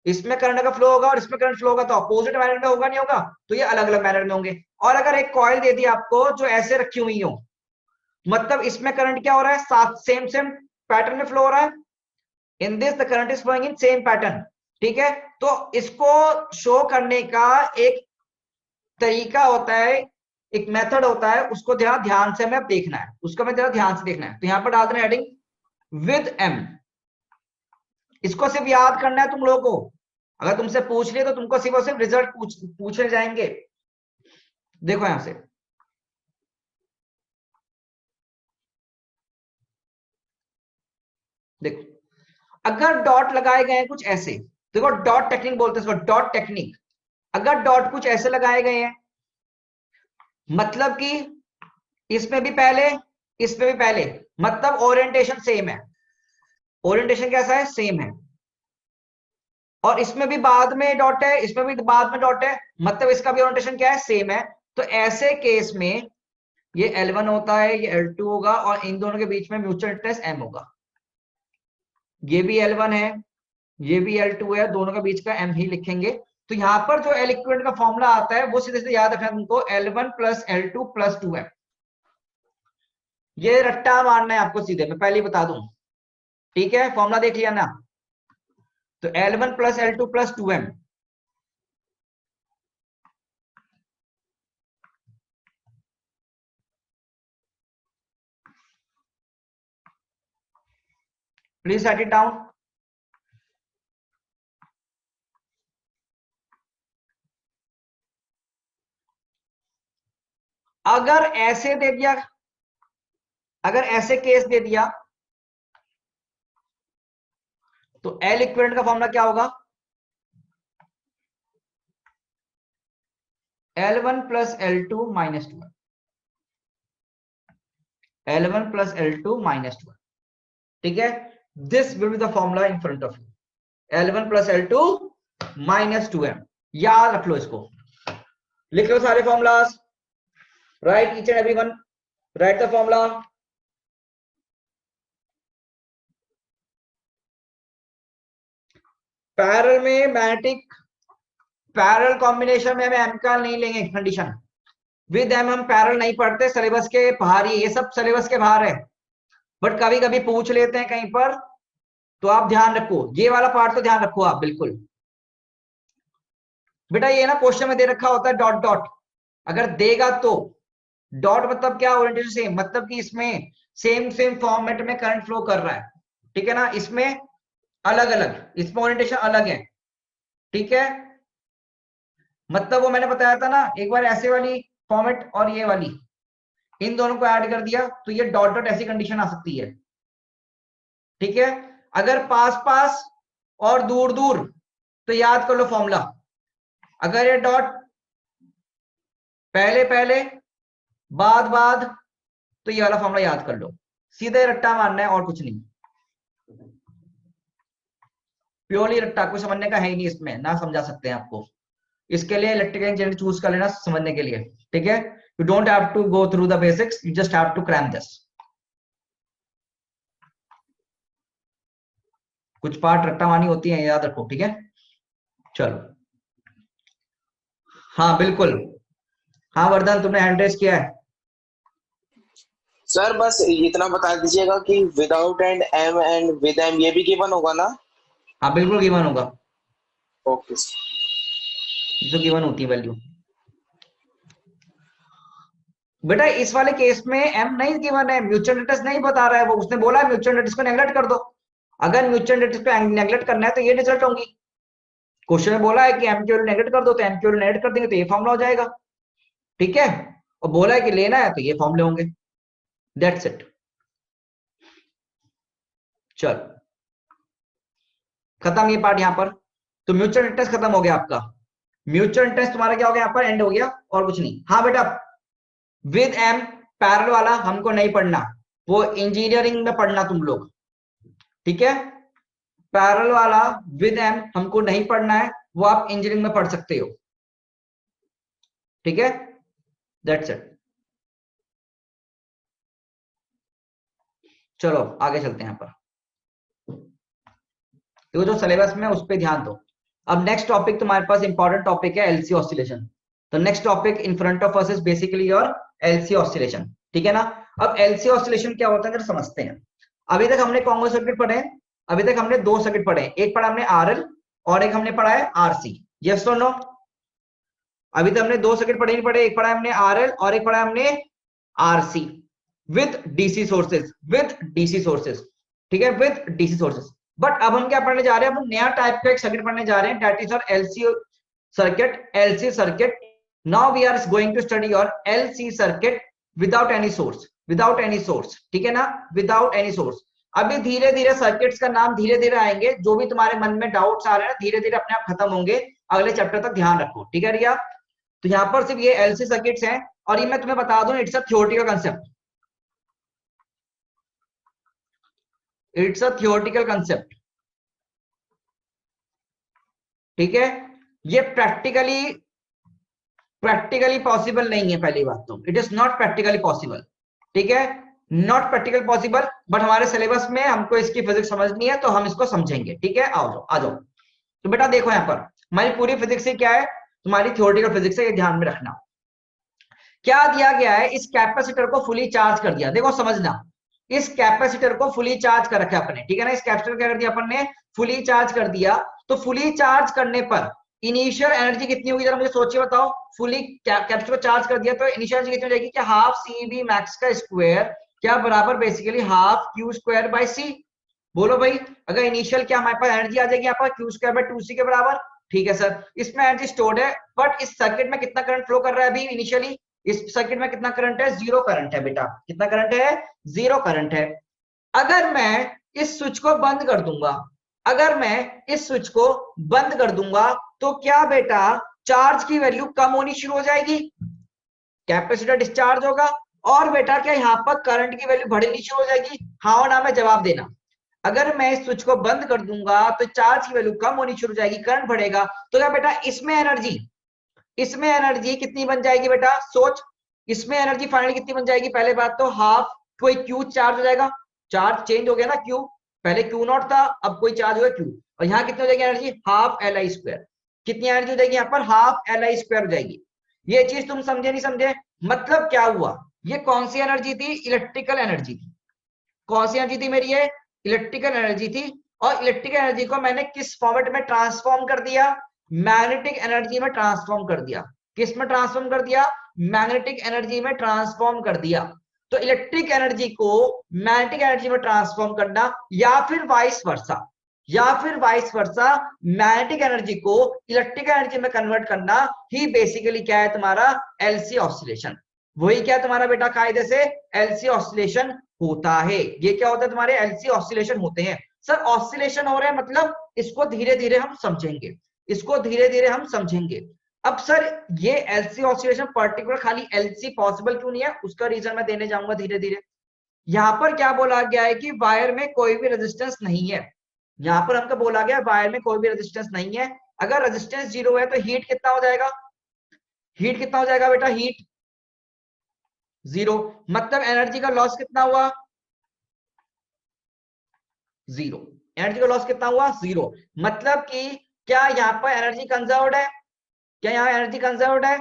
इसमें करंट का फ्लो होगा और इसमें करंट फ्लो होगा, तो अपोजिट मैनर में होगा, नहीं होगा? तो ये अलग अलग मैनर में होंगे। और अगर एक कॉइल दे दी आपको जो ऐसे रखी हुई हो, मतलब इसमें करंट क्या हो रहा है? साथ सेम सेम पैटर्न में फ्लो हो रहा है। In this the current is flowing in same pattern, ठीक है? तो इसको शो करने का एक तरीका होता है, एक मेथड होता है, उसको ध्यान से हमें देखना है, उसको हमें ध्यान से देखना है। तो यहां पर डाल देना हेडिंग विद एम। इसको सिर्फ याद करना है तुम लोगों को। अगर तुमसे पूछ लिया तो तुमको सिर्फ और सिर्फ रिजल्ट पूछे जाएंगे। देखो यहां से, देखो, अगर डॉट लगाए गए हैं कुछ ऐसे, देखो डॉट टेक्निक बोलते हैं इसको, डॉट टेक्निक। अगर डॉट कुछ ऐसे लगाए गए हैं, मतलब कि इसमें भी पहले, इसमें भी पहले, मतलब ओरिएंटेशन सेम है। ओरिएंटेशन कैसा है? सेम है। और इसमें भी बाद में डॉट है, इसमें भी बाद में डॉट है, मतलब इसका भी ओरिएंटेशन क्या है? सेम है। तो ऐसे केस में ये L1 होता है, ये L2 होगा, और इन दोनों के बीच में म्यूचुअल इंटरेस्ट M होगा। ये भी L1 है, ये भी L2 है, दोनों के बीच का M ही लिखेंगे। तो यहां पर जो L इक्विवेलेंट का फॉर्मूला आता है वो सीधे सीधे याद रखना तुमको, L1 plus L2 plus 2M। ये रट्टा मारना है आपको सीधे, मैं पहले ही बता दूं, ठीक है? फॉर्मूला देख लिया ना? तो L1 plus L2 plus 2M। Please right it down. अगर ऐसे दे दिया, अगर ऐसे केस दे दिया, तो L इक्विवेलेंट का फॉर्मूला क्या होगा? L1 plus L2 minus 2, L1 plus L2 minus 2, ठीक है? This will be the formula in front of you, L1 plus L2 minus 2M। याद रख लो इसको, लिख लो सारे formulas, right each and every one, right the formula. Parallel में magnetic, parallel combination में हमें एम का नहीं लेंगे कंडीशन, विद एम हम पैरेलल नहीं पढ़ते, सिलेबस के बाहर ही, ये सब सिलेबस के बाहर है। बट कभी कभी पूछ लेते हैं कहीं पर, तो आप ध्यान रखो, ये वाला पार्ट तो ध्यान रखो आप बिल्कुल। बेटा ये ना क्वेश्चन में दे रखा होता है डॉट डॉट, अगर देगा तो डॉट मतलब क्या? ओरिएंटेशन सेम, मतलब कि इसमें सेम सेम फॉर्मेट में करंट फ्लो कर रहा है, ठीक है ना? इसमें अलग अलग, इसमें ओरिएंटेशन अलग है, ठीक है? मतलब वो मैंने बताया था ना एक बार, ऐसे वाली फॉर्मेट और ये वाली, इन दोनों को ऐड कर दिया तो ये डॉट डॉट ऐसी कंडीशन आ सकती है, ठीक है? अगर पास पास और दूर दूर, तो याद कर लो फॉर्मूला। अगर ये डॉट पहले पहले बाद बाद, तो ये वाला फॉर्मूला याद कर लो, सीधे रट्टा मारना है और कुछ नहीं, प्योरली रट्टा, कुछ समझने का है ही नहीं इसमें, ना समझा सकते हैं आपको। इसके लिए इलेक्ट्रिकल इंजीनियरिंग चूज कर लेना समझने के लिए, ठीक है। You don't have to go through the basics, you just have to cram this. कुछ पार्ट रट्टा मारनी होती है, याद रखो, ठीक है। चलो, हाँ बिल्कुल, हाँ वर्धन तुमने हैंड रेस किया है। सर बस इतना बता दीजिएगा कि विदाउट एंड विद एम ये भी गिवन होगा ना? हाँ बिल्कुल गिवन होगा, ओके जो गिवन होती है वैल्यू। बेटा इस वाले केस में एम नहीं गिवन है, म्यूचुअल डेटर्स नहीं बता रहा है वो, उसने बोला म्यूचुअल डेटर्स को नेगलेक्ट कर दो। अगर म्यूचुअल डेटर्स को नेगलेक्ट करना है तो ये रिजल्ट होंगी। क्वेश्चन में बोला है कि एम की वैल्यू नेगलेक्ट कर दो, तो एम की वैल्यू नेगलेक्ट कर देंगे तो ये फॉर्मूला हो जाएगा, ठीक है। और बोला है कि लेना है तो ये फॉर्मूले होंगे, दैट्स इट। चलो खत्म ये पार्ट यहां पर। तो म्यूचुअल इंटरेस्ट खत्म हो गया आपका, म्यूचुअल इंटरेस्ट तुम्हारा क्या हो गया यहाँ पर, एंड हो गया और कुछ नहीं। हाँ बेटा विद एम पैरेलल वाला हमको नहीं पढ़ना, वो इंजीनियरिंग में पढ़ना तुम लोग, ठीक है। पैरेलल वाला विद एम हमको नहीं पढ़ना है, वो आप इंजीनियरिंग में पढ़ सकते हो, ठीक है, दैट्स इट। चलो आगे चलते हैं यहाँ पर, तो जो सिलेबस में उस पर ध्यान दो। अब नेक्स्ट टॉपिक तुम्हारे पास इंपॉर्टेंट टॉपिक है एलसी ऑसिलेशन। तो next topic in front of us is basically your LC oscillation, ठीक है ना। अब एलसी ऑसिलेशन क्या होता है जरा समझते हैं। अभी तक हमने कॉन्गो सर्किट पढ़े, अभी तक हमने दो सर्किट पढ़े, एक पढ़ा हमने आरएल और एक हमने पढ़ा है आरसी, यस और नो। अभी तक हमने दो सर्किट पढ़े नहीं पढ़े, एक पढ़ा हमने आरएल और एक पढ़ा हमने RC with DC sources, with DC sources, ठीक है, विद डीसी सोर्सेज। बट अब हम क्या पढ़ने जा रहे हैं, हम नया टाइप का एक सर्किट पढ़ने जा रहे हैं, that is your LC circuit, LC circuit. Now we are going to study your LC circuit without any source, without any source, ठीक है ना, विदाउट एनी सोर्स। अभी धीरे धीरे सर्किट्स का नाम धीरे धीरे आएंगे, जो भी तुम्हारे मन में डाउट्स आ रहे हैं धीरे धीरे अपने आप खत्म होंगे अगले चैप्टर तक, ध्यान रखो, ठीक है रिया। तो यहाँ पर सिर्फ ये एलसी सर्किट्स हैं, और ये मैं तुम्हें बता दूं it's a theoretical concept, it's a theoretical concept, ठीक है। ये प्रैक्टिकली पॉसिबल नहीं है, पहली बात तो it is not practically possible, ठीक है, नॉट प्रैक्टिकल पॉसिबल। बट हमारे सिलेबस में हमको इसकी फिजिक्स समझनी है तो हम इसको समझेंगे, ठीक है। आओ जाओ आ जाओ। तो बेटा देखो यहाँ पर हमारी पूरी फिजिक्स क्या है, तुम्हारी थियोरेटिकल फिजिक्स है, ये ध्यान में रखना। क्या दिया गया है, इस कैपेसिटर को फुली चार्ज कर दिया, देखो समझना, इस कैपेसिटर को फुली चार्ज कर रखा अपने, ठीक है ना। इस कैपेसिटर क्या कर दिया अपन ने, फुली चार्ज कर दिया। तो फुली चार्ज करने पर इनिशियल एनर्जी कितनी होगी, जरा मुझे सोचिए बताओ। फुली कैपेसिटर को चार्ज कर दिया तो इनिशियल एनर्जी कितनी हो जाएगी, क्या हाफ सी बी मैक्स का स्क्वायर, क्या बराबर basically half Q square by C. बोलो भाई, अगर इनिशियल क्या हमारे पास एनर्जी आ जाएगी यहाँ पर क्यू स्क्वायर बाय 2c के बराबर, ठीक है सर। इसमें एनर्जी स्टोर्ड है, बट इस सर्किट में कितना करंट फ्लो कर रहा है अभी इनिशियली, इस सर्किट में कितना करंट है, जीरो करंट है बेटा, कितना करंट है, जीरो करंट है। अगर मैं इस स्विच को बंद कर दूंगा, अगर मैं इस स्विच को बंद कर दूंगा तो क्या बेटा चार्ज की वैल्यू कम होनी शुरू हो जाएगी, कैपेसिटर डिस्चार्ज होगा, और बेटा क्या यहाँ पर करंट की वैल्यू बढ़नी शुरू हो जाएगी, हाँ और ना में जवाब देना। अगर मैं इस स्विच को बंद कर दूंगा तो चार्ज की वैल्यू कम होनी शुरू हो जाएगी, करंट बढ़ेगा, तो क्या बेटा इसमें एनर्जी कितनी बन जाएगी बेटा, सोच, इसमें एनर्जी फाइनली कितनी बन जाएगी। पहले बात तो हाफ, कोई क्यू चार्ज हो जाएगा, चार्ज चेंज हो गया ना, क्यू पहले क्यू नॉट था, अब कोई चार्ज हुआ क्यू, और यहाँ कितनी हो जाएगी energy, half L I square. कितनी एनर्जी हो जाएगी यहाँ पर, हाफ एल आई स्क्वायर हो जाएगी। ये चीज तुम समझे नहीं समझे, मतलब क्या हुआ, ये कौन सी एनर्जी थी, इलेक्ट्रिकल एनर्जी थी। कौन सी एनर्जी थी मेरी, ये इलेक्ट्रिकल एनर्जी थी। और इलेक्ट्रिकल एनर्जी को मैंने किस फॉर्मेट में ट्रांसफॉर्म कर दिया, मैग्नेटिक एनर्जी में ट्रांसफॉर्म कर दिया। किस में ट्रांसफॉर्म कर दिया, मैग्नेटिक एनर्जी में ट्रांसफॉर्म कर दिया। तो इलेक्ट्रिक एनर्जी को मैग्नेटिक एनर्जी में ट्रांसफॉर्म करना, या फिर वाइस वर्सा, मैग्नेटिक एनर्जी को इलेक्ट्रिक एनर्जी में कन्वर्ट करना ही बेसिकली क्या है तुम्हारा एलसी ऑसिलेशन। वही क्या तुम्हारा बेटा कायदे से एलसी ऑसिलेशन होता है। ये क्या होता है तुम्हारे एलसी ऑसिलेशन होते हैं। सर ऑसिलेशन हो रहे हैं मतलब इसको धीरे धीरे हम समझेंगे, इसको धीरे धीरे हम समझेंगे। अब सर ये एलसी ऑसिलेशन पर्टिकुलर खाली एलसी पॉसिबल क्यों नहीं है, उसका रीजन मैं देने जाऊंगा धीरे धीरे। यहां पर क्या बोला गया है कि वायर में कोई भी रेजिस्टेंस नहीं है। यहां पर हमको बोला गया वायर में कोई भी रेजिस्टेंस नहीं है। अगर रेजिस्टेंस जीरो है तो हीट कितना हो जाएगा, हीट कितना हो जाएगा बेटा, हीट जीरो। मतलब एनर्जी का लॉस कितना हुआ, जीरो। एनर्जी का लॉस कितना हुआ, जीरो। मतलब कि क्या यहाँ पर एनर्जी कंजर्व्ड है, क्या यहाँ एनर्जी कंजर्व्ड है,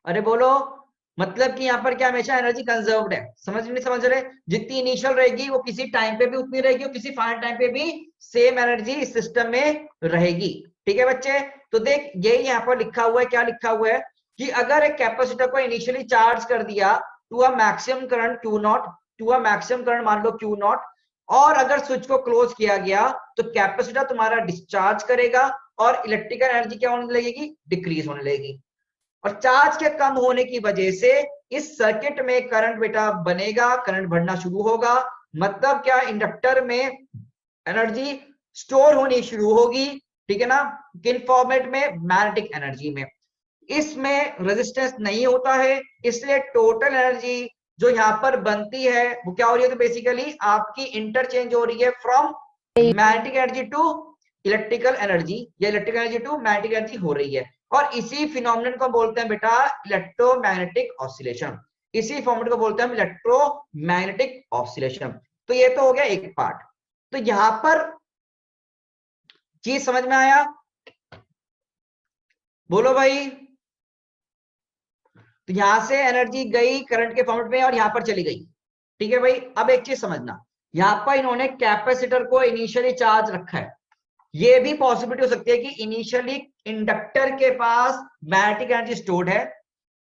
अरे बोलो। मतलब कि यहाँ पर क्या हमेशा एनर्जी कंजर्व्ड है, समझ नहीं समझ रहे। जितनी इनिशियल रहेगी वो किसी टाइम पे भी उतनी रहेगी और किसी फाइनल टाइम पे भी सेम एनर्जी इस सिस्टम में रहेगी। ठीक है बच्चे, तो देख यही यहाँ पर लिखा हुआ है, क्या लिखा हुआ है कि अगर एक कैपेसिटर को इनिशियली चार्ज कर दिया to a maximum current Q naught, to a maximum current मान लो क्यू नॉट, और अगर स्विच को क्लोज किया गया तो कैपेसिटर तुम्हारा डिस्चार्ज करेगा और इलेक्ट्रिकल एनर्जी क्या होने लगेगी, डिक्रीज होने लगेगी। और चार्ज के कम होने की वजह से इस सर्किट में करंट बेटा बनेगा, करंट बढ़ना शुरू होगा। मतलब क्या, इंडक्टर में एनर्जी स्टोर होनी शुरू होगी, ठीक है ना, किन फॉर्मेट में, मैग्नेटिक एनर्जी में। इसमें रेजिस्टेंस नहीं होता है, इसलिए टोटल एनर्जी जो यहाँ पर बनती है वो क्या हो रही है, तो बेसिकली आपकी इंटरचेंज हो रही है from magnetic energy to electrical energy, या electrical energy to magnetic energy हो रही है। और इसी फिनोमिनन को बोलते हैं बेटा इलेक्ट्रोमैग्नेटिक ऑसिलेशन, इसी फॉर्मेट को बोलते हैं इलेक्ट्रोमैग्नेटिक ऑसिलेशन। तो ये तो हो गया एक पार्ट। तो यहां पर चीज समझ में आया, बोलो भाई। तो यहां से एनर्जी गई करंट के फॉर्मेट में और यहां पर चली गई, ठीक है भाई। अब एक चीज समझना, यहां पर इन्होंने कैपेसिटर को इनिशियली चार्ज रखा है। ये भी पॉसिबिलिटी हो सकती है कि इनिशियली इंडक्टर के पास मैग्नेटिक एनर्जी स्टोर्ड है।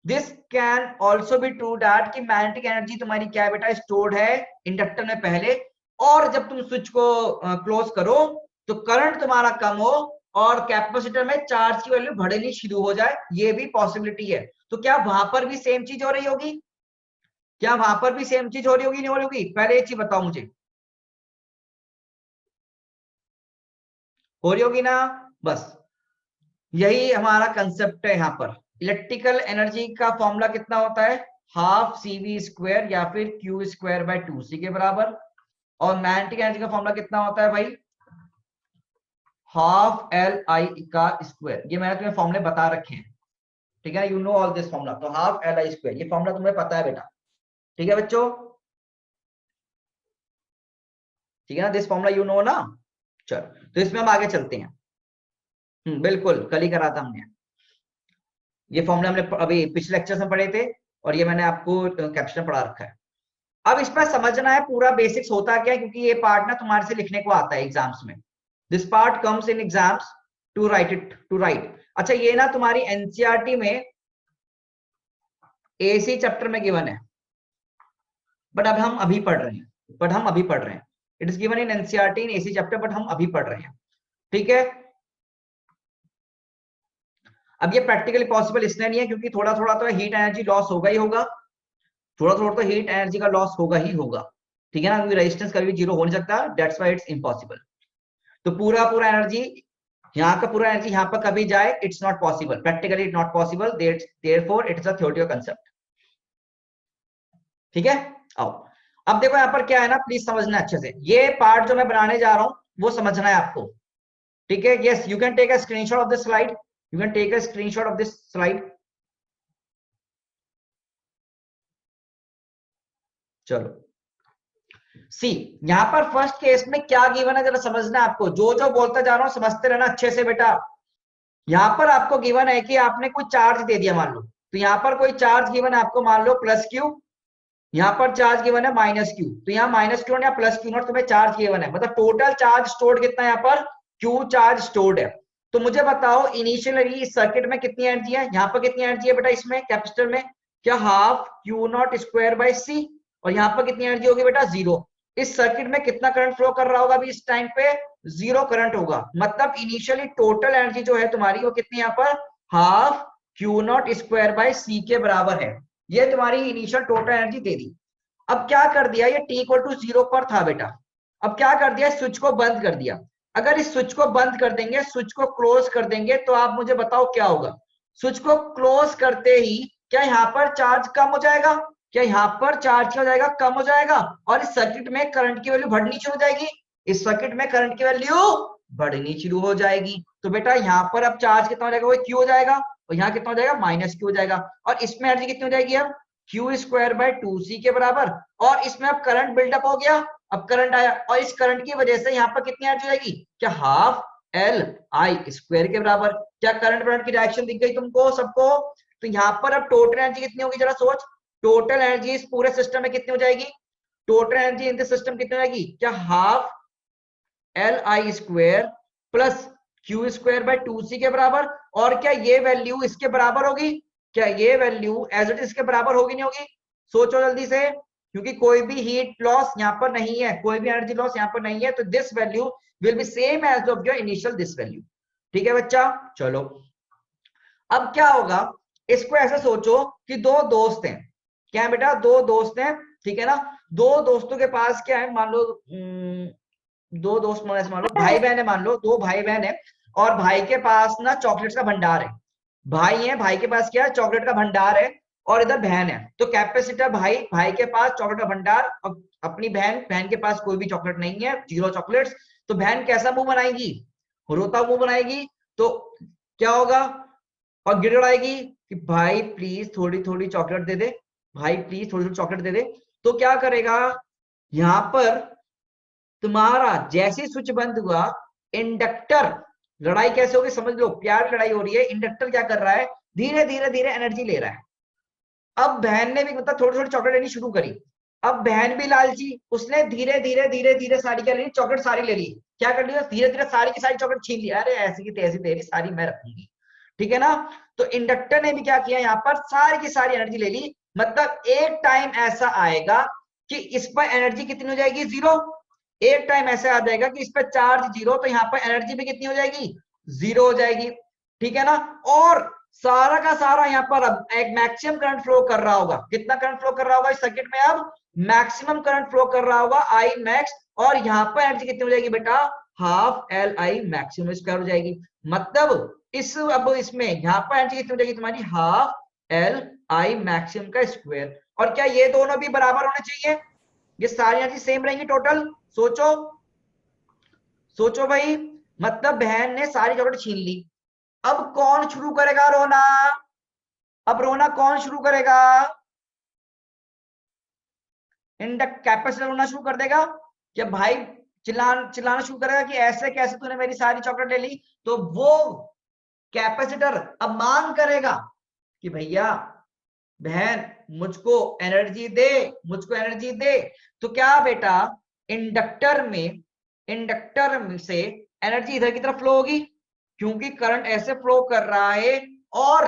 This can also be true that कि मैग्नेटिक एनर्जी तुम्हारी क्या है बेटा, स्टोर्ड है इंडक्टर में पहले, और जब तुम स्विच को क्लोज करो तो करंट तुम्हारा कम हो और कैपेसिटर में चार्ज की वैल्यू बढ़नी शुरू हो जाए, ये भी पॉसिबिलिटी है। तो क्या वहां पर भी सेम चीज हो रही होगी, क्या वहां पर भी सेम चीज हो रही होगी, नहीं हो रही होगी, पहले एक चीज बताओ मुझे, हो रही होगी ना। बस यही हमारा कंसेप्ट है। यहाँ पर इलेक्ट्रिकल एनर्जी का फॉर्मूला कितना होता है, हाफ सी वी स्क्वायर या फिर क्यू स्क्वायर बाय 2c के बराबर। और मैग्नेटिक एनर्जी का फॉर्मूला कितना होता है भाई, हाफ एल आई का स्क्वायर। ये मैंने तुम्हें फॉर्मूले बता रखे हैं, ठीक है, you know all this formula. तो हाफ एल आई स्क्वायर ये फॉर्मूला तुम्हें पता है बेटा, ठीक है बच्चों, ठीक है ना, दिस फॉर्मूला यू नो ना। चलो तो इसमें हम आगे चलते हैं। बिल्कुल कल ही करा था हमने ये फॉर्मूला, हमने अभी पिछले लेक्चर में पढ़े थे और ये मैंने आपको कैप्शन में पढ़ा रखा है। अब इस पर समझना है पूरा बेसिक्स होता क्या है, क्योंकि ये पार्ट ना तुम्हारे से लिखने को आता है एग्जाम्स में। This part comes in exams to write it, to write. अच्छा ये ना तुम्हारी एनसीईआरटी में एसी चैप्टर में गिवन है, बट अब हम अभी पढ़ रहे हैं, it is given in NCERT in AC chapter, but हम अभी पढ़ रहे हैं, ठीक है। अब ये प्रैक्टिकली पॉसिबल इसलिए नहीं है क्योंकि थोड़ा थोड़ा तो हीट एनर्जी लॉस होगा ही होगा, थोड़ा थोड़ा तो हीट एनर्जी का लॉस होगा ही होगा, ठीक है ना, क्योंकि रेजिस्टेंस कभी भी जीरो हो नहीं सकता, दैट्स व्हाई इट्स इम्पॉसिबल। तो पूरा पूरा एनर्जी यहाँ का पूरा एनर्जी यहाँ पर कभी जाए, it's not possible, practically it not possible, therefore it is a theoretical concept, ठीक है। आओ अब देखो यहाँ पर क्या है ना, प्लीज समझना अच्छे से, ये पार्ट जो मैं बनाने जा रहा हूँ वो समझना है आपको, ठीक है। Yes you can take a screenshot of this slide, you can take a screenshot of this slide. चलो सी, यहां पर फर्स्ट केस में क्या गिवन है जरा समझना है आपको, जो जो बोलता जा रहा हूं समझते रहना अच्छे से बेटा। यहां पर आपको गिवन है कि आपने कोई चार्ज दे दिया मान लो, तो यहां पर कोई चार्ज गिवन है आपको, मान लो प्लस क्यू, यहाँ पर चार्ज गिवन है माइनस क्यू, तो यहाँ माइनस क्यू या प्लस क्यू नॉट तुम्हें चार्ज गिवन है, मतलब टोटल चार्ज स्टोर्ड कितना है, यहाँ पर क्यू चार्ज स्टोर्ड है। तो मुझे बताओ इनिशियली इस सर्किट में कितनी एनर्जी है, यहाँ पर कितनी एनर्जी है बेटा, इसमें कैपेसिटर में, क्या half Q naught square by C, और यहाँ पर कितनी एनर्जी होगी बेटा, जीरो। इस सर्किट में कितना करंट फ्लो कर रहा होगा अभी इस टाइम पे, जीरो करंट होगा। मतलब इनिशियली टोटल एनर्जी जो है तुम्हारी वो कितनी, यहाँ पर half Q naught square by C के बराबर है। ये तुम्हारी इनिशियल टोटल एनर्जी दे दी। अब क्या कर दिया, ये t इक्वल टू 0 पर था बेटा, अब क्या कर दिया, स्विच को बंद कर दिया। अगर इस स्विच को बंद कर देंगे, स्विच को क्लोज कर देंगे, तो आप मुझे बताओ क्या होगा, स्विच को क्लोज करते ही क्या यहाँ पर चार्ज कम हो जाएगा? क्या यहाँ पर चार्ज क्या हो जाएगा? कम हो जाएगा, और इस सर्किट में करंट की वैल्यू बढ़नी शुरू हो जाएगी। इस सर्किट में करंट की वैल्यू बढ़नी शुरू हो जाएगी। तो बेटा यहाँ पर अब चार्ज कितना हो जाएगा? वो क्यू हो जाएगा, और यहाँ कितना हो जाएगा? माइनस क्यू हो जाएगा। और इसमें एनर्जी कितनी हो जाएगी? अब क्यू स्क्वायर बाय 2c के बराबर। और इसमें अब करंट बिल्डअप हो गया, अब करंट आया, और इस करंट की वजह से यहाँ पर कितनी एनर्जी हो जाएगी? क्या हाफ एल आई स्क्वायर के बराबर। क्या करंट की डायरेक्शन दिख गई तुमको सबको? तो यहाँ पर अब टोटल एनर्जी कितनी होगी जरा सोच। टोटल एनर्जी इस पूरे सिस्टम में कितनी हो जाएगी? Total energy in the system कितनी हो जाएगी? क्या half L I square plus Q square by 2c के बराबर। और क्या ये वैल्यू इसके बराबर होगी? क्या ये वैल्यू एज इट इसके बराबर होगी नहीं होगी? सोचो जल्दी से, क्योंकि कोई भी हीट लॉस यहाँ पर नहीं है, कोई भी एनर्जी लॉस यहाँ पर नहीं है, तो this value will be same as of your initial this value. ठीक है बच्चा, चलो अब क्या होगा, इसको ऐसे सोचो कि दो दोस्त हैं। क्या है बेटा? दो दोस्त हैं, ठीक है ना। दो दोस्तों के पास क्या है, मान लो दो दोस्त मान लो भाई बहन है, मान लो दो भाई बहन है, और भाई के पास ना चॉकलेट्स का भंडार है। भाई है, भाई के पास क्या है? चॉकलेट का भंडार है, और इधर बहन है। तो कैपेसिटर भाई, भाई के पास चॉकलेट का भंडार, और अपनी बहन, बहन के पास कोई भी चॉकलेट नहीं है, 0 चॉकलेट्स। तो बहन कैसा मुंह बनाएगी? रोता मुंह बनाएगी। तो क्या होगा? और गिड़गिड़ाएगी कि भाई प्लीज थोड़ी थोड़ी चॉकलेट दे दे, भाई प्लीज थोड़ी थोड़ी चॉकलेट दे दे। तो क्या करेगा यहां पर तुम्हारा? जैसे स्विच बंद हुआ, इंडक्टर, लड़ाई कैसे होगी समझ लो, प्यार लड़ाई हो रही है। इंडक्टर क्या कर रहा है? धीरे धीरे धीरे एनर्जी ले रहा है। अब बहन ने भी मतलब थोड़ी थोड़ी चॉकलेट लेनी शुरू करी। अब बहन भी लालची, उसने धीरे धीरे धीरे धीरे सारी क्या लेनी? चॉकलेट सारी ले ली। क्या कर लिया? धीरे धीरे सारी की सारी चॉकलेट छीन लिया। अरे ऐसी की तैसी तेरी, सारी मैं रखूंगी। ठीक है ना। तो इंडक्टर ने भी क्या किया? यहाँ पर सारी की सारी एनर्जी ले ली। मतलब एक टाइम ऐसा आएगा कि इस पर एनर्जी कितनी हो जाएगी? 0। एक टाइम ऐसे आ जाएगा कि इस पर चार्ज 0, तो यहाँ पर एनर्जी भी कितनी हो जाएगी? 0 हो जाएगी। ठीक है ना। और सारा का सारा यहाँ पर अब एक मैक्सिमम करंट फ्लो कर रहा होगा। कितना करंट फ्लो कर रहा होगा इस सर्किट में? अब मैक्सिमम करंट फ्लो कर रहा होगा, आई मैक्स। और यहाँ पर एनर्जी कितनी हो जाएगी बेटा? Half L I maximum square हो जाएगी। मतलब इस अब इसमें यहाँ पर एनर्जी कितनी हो जाएगी तुम्हारी? हाफ एल आई मैक्सिमम का स्क्वायर। और क्या ये दोनों भी बराबर होने चाहिए? ये सारी एनर्जी सेम रहेंगी टोटल। सोचो सोचो भाई, मतलब बहन ने सारी चॉकलेट छीन ली। अब कौन शुरू करेगा रोना? अब रोना कौन शुरू करेगा? इंडक्ट कैपेसिटर रोना शुरू कर देगा। क्या भाई चिल्लाना शुरू करेगा कि ऐसे कैसे तूने मेरी सारी चॉकलेट ले ली? तो वो कैपेसिटर अब मांग करेगा कि भैया बहन मुझको एनर्जी दे, मुझको एनर्जी दे। तो क्या बेटा, इंडक्टर में से एनर्जी इधर की तरफ फ्लो होगी, क्योंकि करंट ऐसे फ्लो कर रहा है। और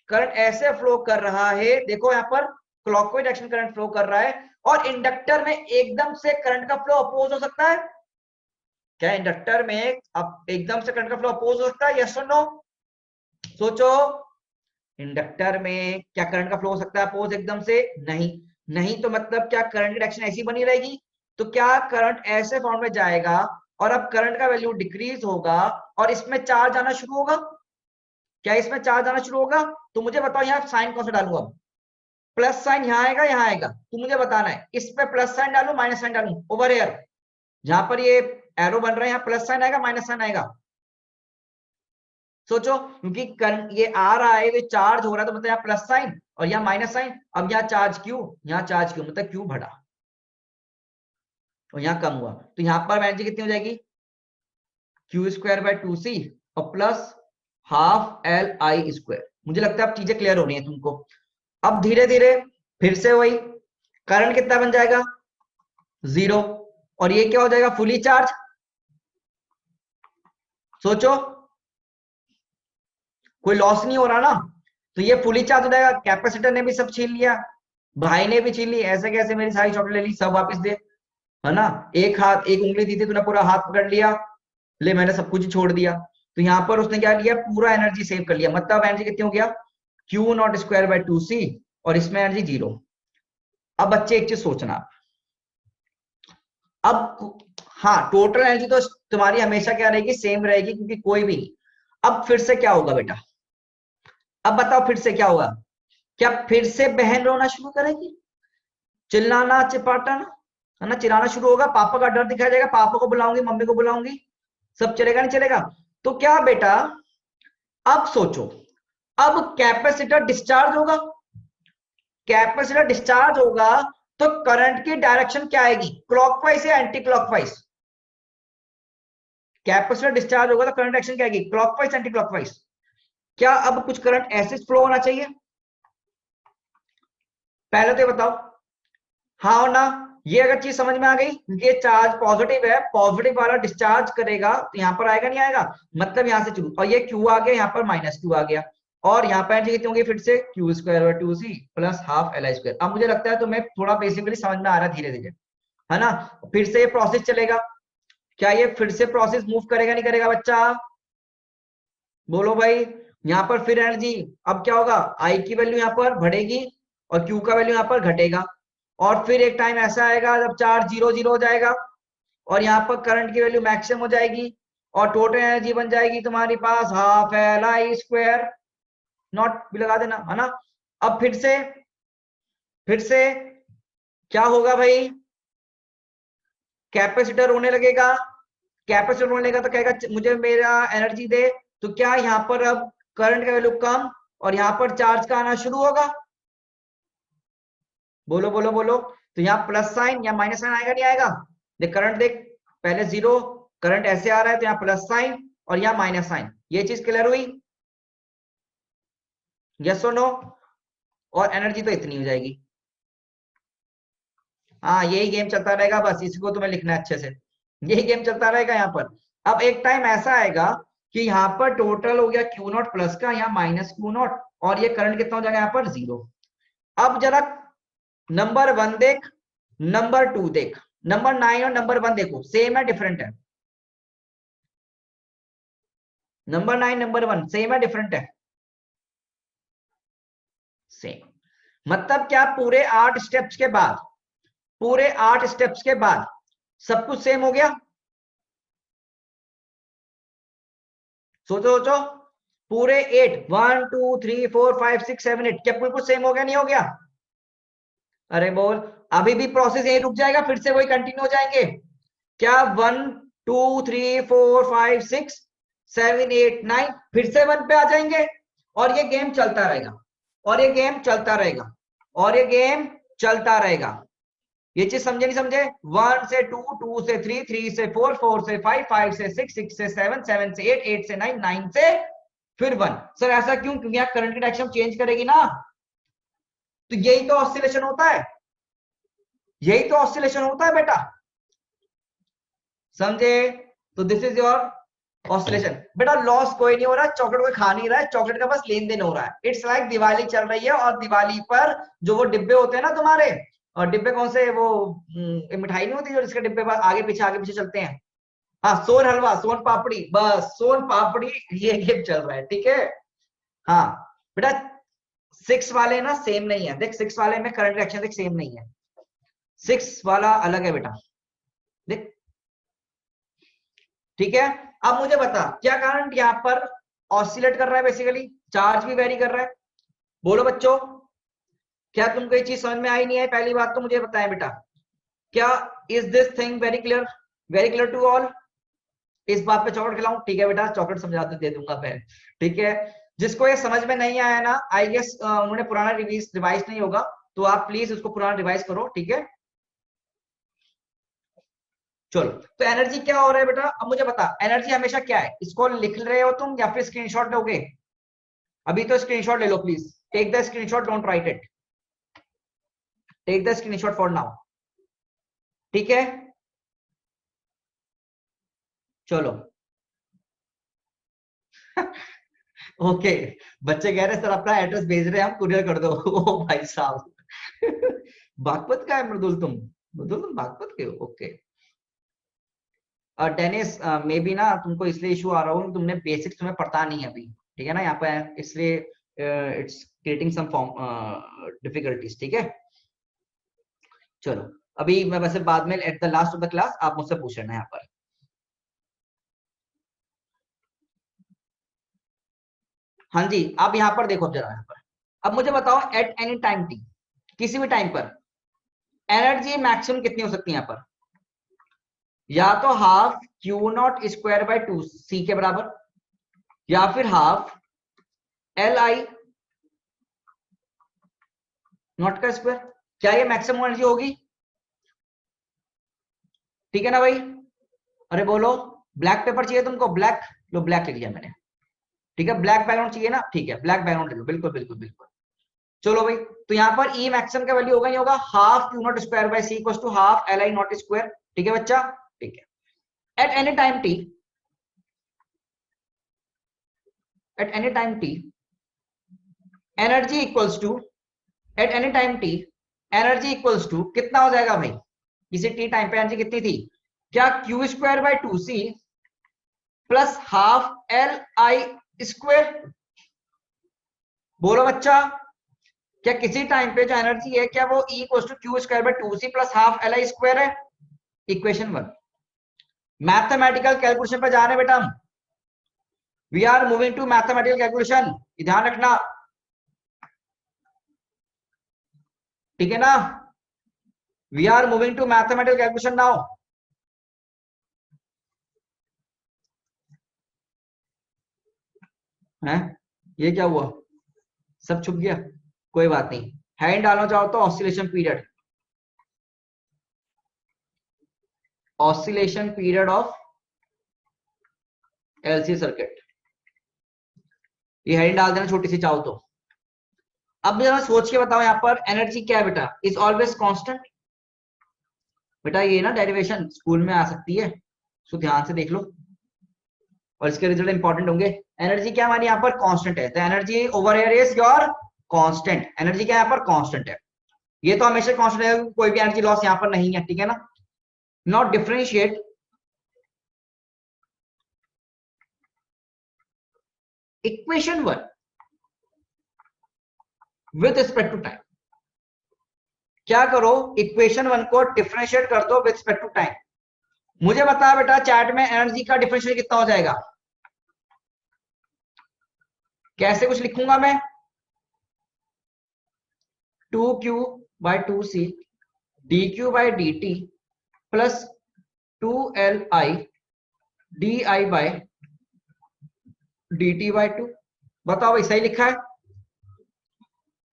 करंट ऐसे फ्लो कर रहा है, देखो यहाँ पर क्लॉकवाइज डायरेक्शन करंट फ्लो कर रहा है। और इंडक्टर में एकदम से करंट का फ्लो अपोज हो सकता है? क्या इंडक्टर में अब एकदम से करंट का फ्लो अपोज हो सकता है? यस और नो? सोचो, इंडक्टर में क्या करंट का फ्लो हो सकता है अपोज एकदम से? नहीं। नहीं तो मतलब क्या करंट की डायरेक्शन ऐसी बनी रहेगी? तो क्या करंट ऐसे फॉर्म में जाएगा, और अब करंट का वैल्यू डिक्रीज होगा, और इसमें चार्ज आना शुरू होगा। क्या इसमें चार्ज आना शुरू होगा? तो मुझे बताओ यहाँ साइन कौन सा डालूंगा? प्लस साइन यहाँ आएगा, यहाँ आएगा, तो मुझे बताना है इस पे प्लस साइन डालू माइनस साइन डालू? ओवर एयर जहां पर ये एरो बन रहा है, यहाँ प्लस साइन आएगा माइनस साइन आएगा? सोचो, क्योंकि करंट ये आ रहा है, ये चार्ज हो रहा है, तो मतलब यहाँ प्लस साइन और यहाँ माइनस साइन। अब यहाँ चार्ज क्यू, यहाँ चार्ज क्यू, मतलब क्यू बढ़ा और यहाँ कम हुआ। तो यहाँ पर एनर्जी कितनी हो जाएगी? क्यू स्क्वायर बाय 2c और plus half L I square. मुझे लगता है अब चीजें क्लियर हो रही है तुमको। अब धीरे धीरे फिर से वही करंट कितना बन जाएगा? 0। और ये क्या हो जाएगा? Fully charge. सोचो, कोई लॉस नहीं हो रहा ना, तो ये फुली चार्ज हो जाएगा। कैपेसिटर ने भी सब छीन लिया, भाई ने भी छीन ली, ऐसे कैसे मेरी सारी चॉकलेट ले ली, सब वापस दे, है ना। एक हाथ, एक उंगली दी थी तूने, पूरा हाथ पकड़ लिया, ले मैंने सब कुछ ही छोड़ दिया। तो यहाँ पर उसने क्या किया? पूरा एनर्जी सेव कर लिया। मतलब एनर्जी कितनी हो गया? Q naught square by 2c, और इसमें एनर्जी 0। अब बच्चे एक चीज सोचना, अब हाँ टोटल एनर्जी तो तुम्हारी हमेशा क्या रहेगी? सेम रहेगी, क्योंकि कोई भी नहीं। अब फिर से क्या होगा बेटा? अब बताओ फिर से क्या होगा, क्या फिर से बहन रोना शुरू करेगी, चिल्लाना चिपाटाना है ना, चिल्लाना शुरू होगा, पापा का डर दिखाया जाएगा, पापा को बुलाऊंगी, मम्मी को बुलाऊंगी, सब चलेगा नहीं चलेगा? तो क्या बेटा अब सोचो, अब कैपेसिटर डिस्चार्ज होगा, कैपेसिटर डिस्चार्ज होगा तो करंट की डायरेक्शन क्या आएगी, क्लॉकवाइज या एंटी क्लॉकवाइज? कैपेसिटर डिस्चार्ज होगा तो करंट डायरेक्शन क्या आएगी, क्लॉकवाइज एंटी क्लॉकवाइज? क्या अब कुछ करंट ऐसे फ्लो होना चाहिए? पहले तो ये बताओ, हाँ और ना? ये अगर चीज समझ में आ गई, ये चार्ज पॉजिटिव है, पॉजिटिव वाला डिस्चार्ज करेगा तो यहां पर आएगा नहीं आएगा, मतलब यहां से शुरू, और ये क्यू आ गया, यहाँ पर माइनस क्यू आ गया, और यहाँ पर एनर्जी कितनी होगी फिर से, क्यू स्क्वायर और 2c plus half L I square. अब मुझे लगता है तुम्हें थोड़ा बेसिकली समझ में आ रहा है धीरे धीरे, है ना? फिर से ये प्रोसेस चलेगा, क्या ये फिर से प्रोसेस मूव करेगा नहीं करेगा बच्चा, बोलो भाई? यहाँ पर फिर एनर्जी, अब क्या होगा, आई की वैल्यू यहाँ पर बढ़ेगी और क्यू का वैल्यू यहाँ पर घटेगा, और फिर एक टाइम ऐसा आएगा जब चार्ज 0 0 हो जाएगा और यहाँ पर करंट की वैल्यू मैक्सिमम हो जाएगी और टोटल एनर्जी बन जाएगी तुम्हारे पास half L I square, naught भी लगा देना, है ना? अब फिर से क्या होगा भाई, कैपेसिटर होने लगेगा, कैपेसिटर होने लगेगा तो कहेगा मुझे मेरा एनर्जी दे, तो क्या यहाँ पर अब करंट का वैल्यू कम और यहाँ पर चार्ज का आना शुरू होगा, बोलो बोलो बोलो? तो यहाँ प्लस साइन या माइनस साइन आएगा नहीं आएगा? देख करंट देख, पहले 0, करंट ऐसे आ रहा है तो यहाँ प्लस साइन और यहाँ माइनस साइन, ये चीज क्लियर हुई? यस और नो? और एनर्जी तो इतनी हो जाएगी। हाँ यही गेम चलता रहेगा, बस इसको तुम्हें लिखना है अच्छे से, यही गेम चलता रहेगा यहाँ पर। अब एक टाइम ऐसा आएगा कि यहाँ पर टोटल हो गया क्यू नॉट प्लस का, यहाँ माइनस क्यू नॉट, और ये करंट कितना हो जाएगा यहाँ पर 0। अब जरा नंबर 1 देख, नंबर 2 देख, नंबर 9 और नंबर 1 देखो, सेम है डिफरेंट है? नंबर 9 नंबर 1 सेम है डिफरेंट है? सेम। मतलब क्या पूरे 8 स्टेप्स के बाद, पूरे 8 स्टेप्स के बाद सब कुछ सेम हो गया? सोचो सोचो, पूरे 8 1 2 3 4 5 6 7 8 क्या बिल्कुल सेम हो गया नहीं हो गया? अरे बोल, अभी भी प्रोसेस यही रुक जाएगा, फिर से वही कंटिन्यू हो जाएंगे क्या? 1 2 3 4 5 6 7 8 9 फिर से 1 पे आ जाएंगे और ये गेम चलता रहेगा और ये गेम चलता रहेगा और ये गेम चलता रहेगा। ये चीज समझे नहीं समझे? 1 से 2 2 से 3 3 से 4 4 से 5 5 से 6 6 से 7 7 से 8 8 से 9 9 से फिर 1। सर ऐसा क्यों? क्योंकि यहाँ करंट की डायरेक्शन चेंज करेगी ना, तो यही तो ऑसिलेशन होता है, यही तो ऑसिलेशन होता है बेटा, समझे? तो दिस इज योर ऑसिलेशन। बेटा लॉस कोई नहीं हो रहा है, चॉकलेट कोई खा नहीं रहा है, चॉकलेट का बस लेन देन हो रहा है। इट्स लाइक दिवाली चल रही है और दिवाली पर जो वो डिब्बे होते हैं ना तुम्हारे, और डिब्बे कौन से, वो मिठाई नहीं होती जो जिसके डिब्बे आगे पीछे चलते हैं, हाँ सोन हलवा सोन पापड़ी, बस सोन पापड़ी, ये गेम चल रहा है, ठीक है? हाँ बेटा 6 वाले ना सेम नहीं है, देख 6 वाले में करंट रिएक्शन देख सेम नहीं है, 6 वाला अलग है बेटा, देख, ठीक है? अब मुझे बता क्या कारण यहाँ पर ऑसिलेट कर रहा है, बेसिकली चार्ज भी वेरी कर रहा है, बोलो बच्चों? क्या तुमको ये चीज समझ में आई नहीं है? पहली बात तो मुझे बताएं बेटा, क्या is this thing very clear to all? इस बात पे चॉकलेट खिलाऊं? ठीक है बेटा, चॉकलेट समझाते दे दूंगा मैं, ठीक है? जिसको ये समझ में नहीं आया ना, आई गेस उन्होंने पुराना रिवाइज नहीं होगा, तो आप प्लीज उसको पुराना रिवाइज करो, ठीक है? चलो, तो एनर्जी क्या हो रहा है बेटा? अब मुझे बता, एनर्जी हमेशा क्या है? इसको लिख रहे हो तुम या फिर स्क्रीनशॉट लोगे? अभी तो स्क्रीनशॉट ले लो please, take the screenshot, don't write it, take the screenshot for now, ठीक है? चलो ओके, बच्चे कह रहे सर अपना एड्रेस भेज रहे हैं, हम कुरियर कर दो। ओ भाई साहब बागपत का है मृदुल, तुम बागपत के हो? ओके डेनिस, मे बी ना तुमको इसलिए इशू आ रहा हो, तुमने बेसिक्स तुम्हें पढ़ता नहीं है अभी, ठीक है ना? यहाँ पे इसलिए it's creating some form difficulties, ठीक है? चलो अभी मैं वैसे बाद में at the last of the class आप मुझसे पूछ लेना यहाँ पर। हाँ जी, आप यहाँ पर देखो जरा, यहाँ पर अब मुझे बताओ एट एनी टाइम टी, किसी भी टाइम पर एनर्जी मैक्सिमम कितनी हो सकती है यहाँ पर? या तो half Q naught square by 2c के बराबर, या फिर हाफ एल आई नॉट का स्क्वायर। क्या ये मैक्सिमम एनर्जी होगी? ठीक है ना भाई? अरे बोलो, ब्लैक पेपर चाहिए तुमको? ब्लैक लो, ब्लैक लिख लिया मैंने। ठीक है, ब्लैक बैकग्राउंड चाहिए ना? ठीक है, ब्लैक बैकग्राउंड ले लो, बिल्कुल बिल्कुल बिल्कुल। चलो भाई, तो यहाँ पर ई मैक्सिमम का वैल्यू होगा, नहीं होगा? Half Q naught square by C equals to half L I naught square. ठीक है बच्चा? ठीक है। At any time T, at any time T energy equals to, at any time T energy equals to कितना हो जाएगा भाई? किसी टी टाइम पे एनर्जी कितनी थी? क्या Q square by 2c plus half L I square? बोलो बच्चा, क्या किसी टाइम पे जो एनर्जी है, क्या वो E equals to Q square by 2c plus half L I square है? इक्वेशन 1। मैथमेटिकल कैलकुलेशन पर जा रहे हैं बेटा हम, we are moving to mathematical calculation, ध्यान रखना। ठीक है ना? We are moving to mathematical calculation now. है ये क्या हुआ? सब छुप गया? कोई बात नहीं, हैंड डालना चाहो तो oscillation period, oscillation period of LC circuit, ये हैंड डाल देना छोटी सी चाहो तो। अब जरा सोच के बताओ, यहाँ पर एनर्जी क्या है बेटा? Is always constant. बेटा ये ना डेरिवेशन स्कूल में आ सकती है, सो ध्यान से देख लो और इसके रिजल्ट इंपॉर्टेंट होंगे। एनर्जी क्या हमारी यहाँ पर? कांस्टेंट है। The energy over here is your constant. Energy क्या यहाँ पर? कांस्टेंट है। ये तो हमेशा कांस्टेंट है, कोई भी एनर्जी लॉस यहाँ पर नहीं है। ठीक है ना? Not differentiate equation 1 with respect to time. क्या करो? इक्वेशन 1 को डिफरेंशिएट कर दो विद रिस्पेक्ट टू टाइम। मुझे बता बेटा चैट में एनर्जी का डिफरेंशिएट कितना हो जाएगा? कैसे कुछ लिखूंगा मैं? 2q by 2c dq by dt plus 2li di by dt by 2। बताओ भाई सही लिखा है?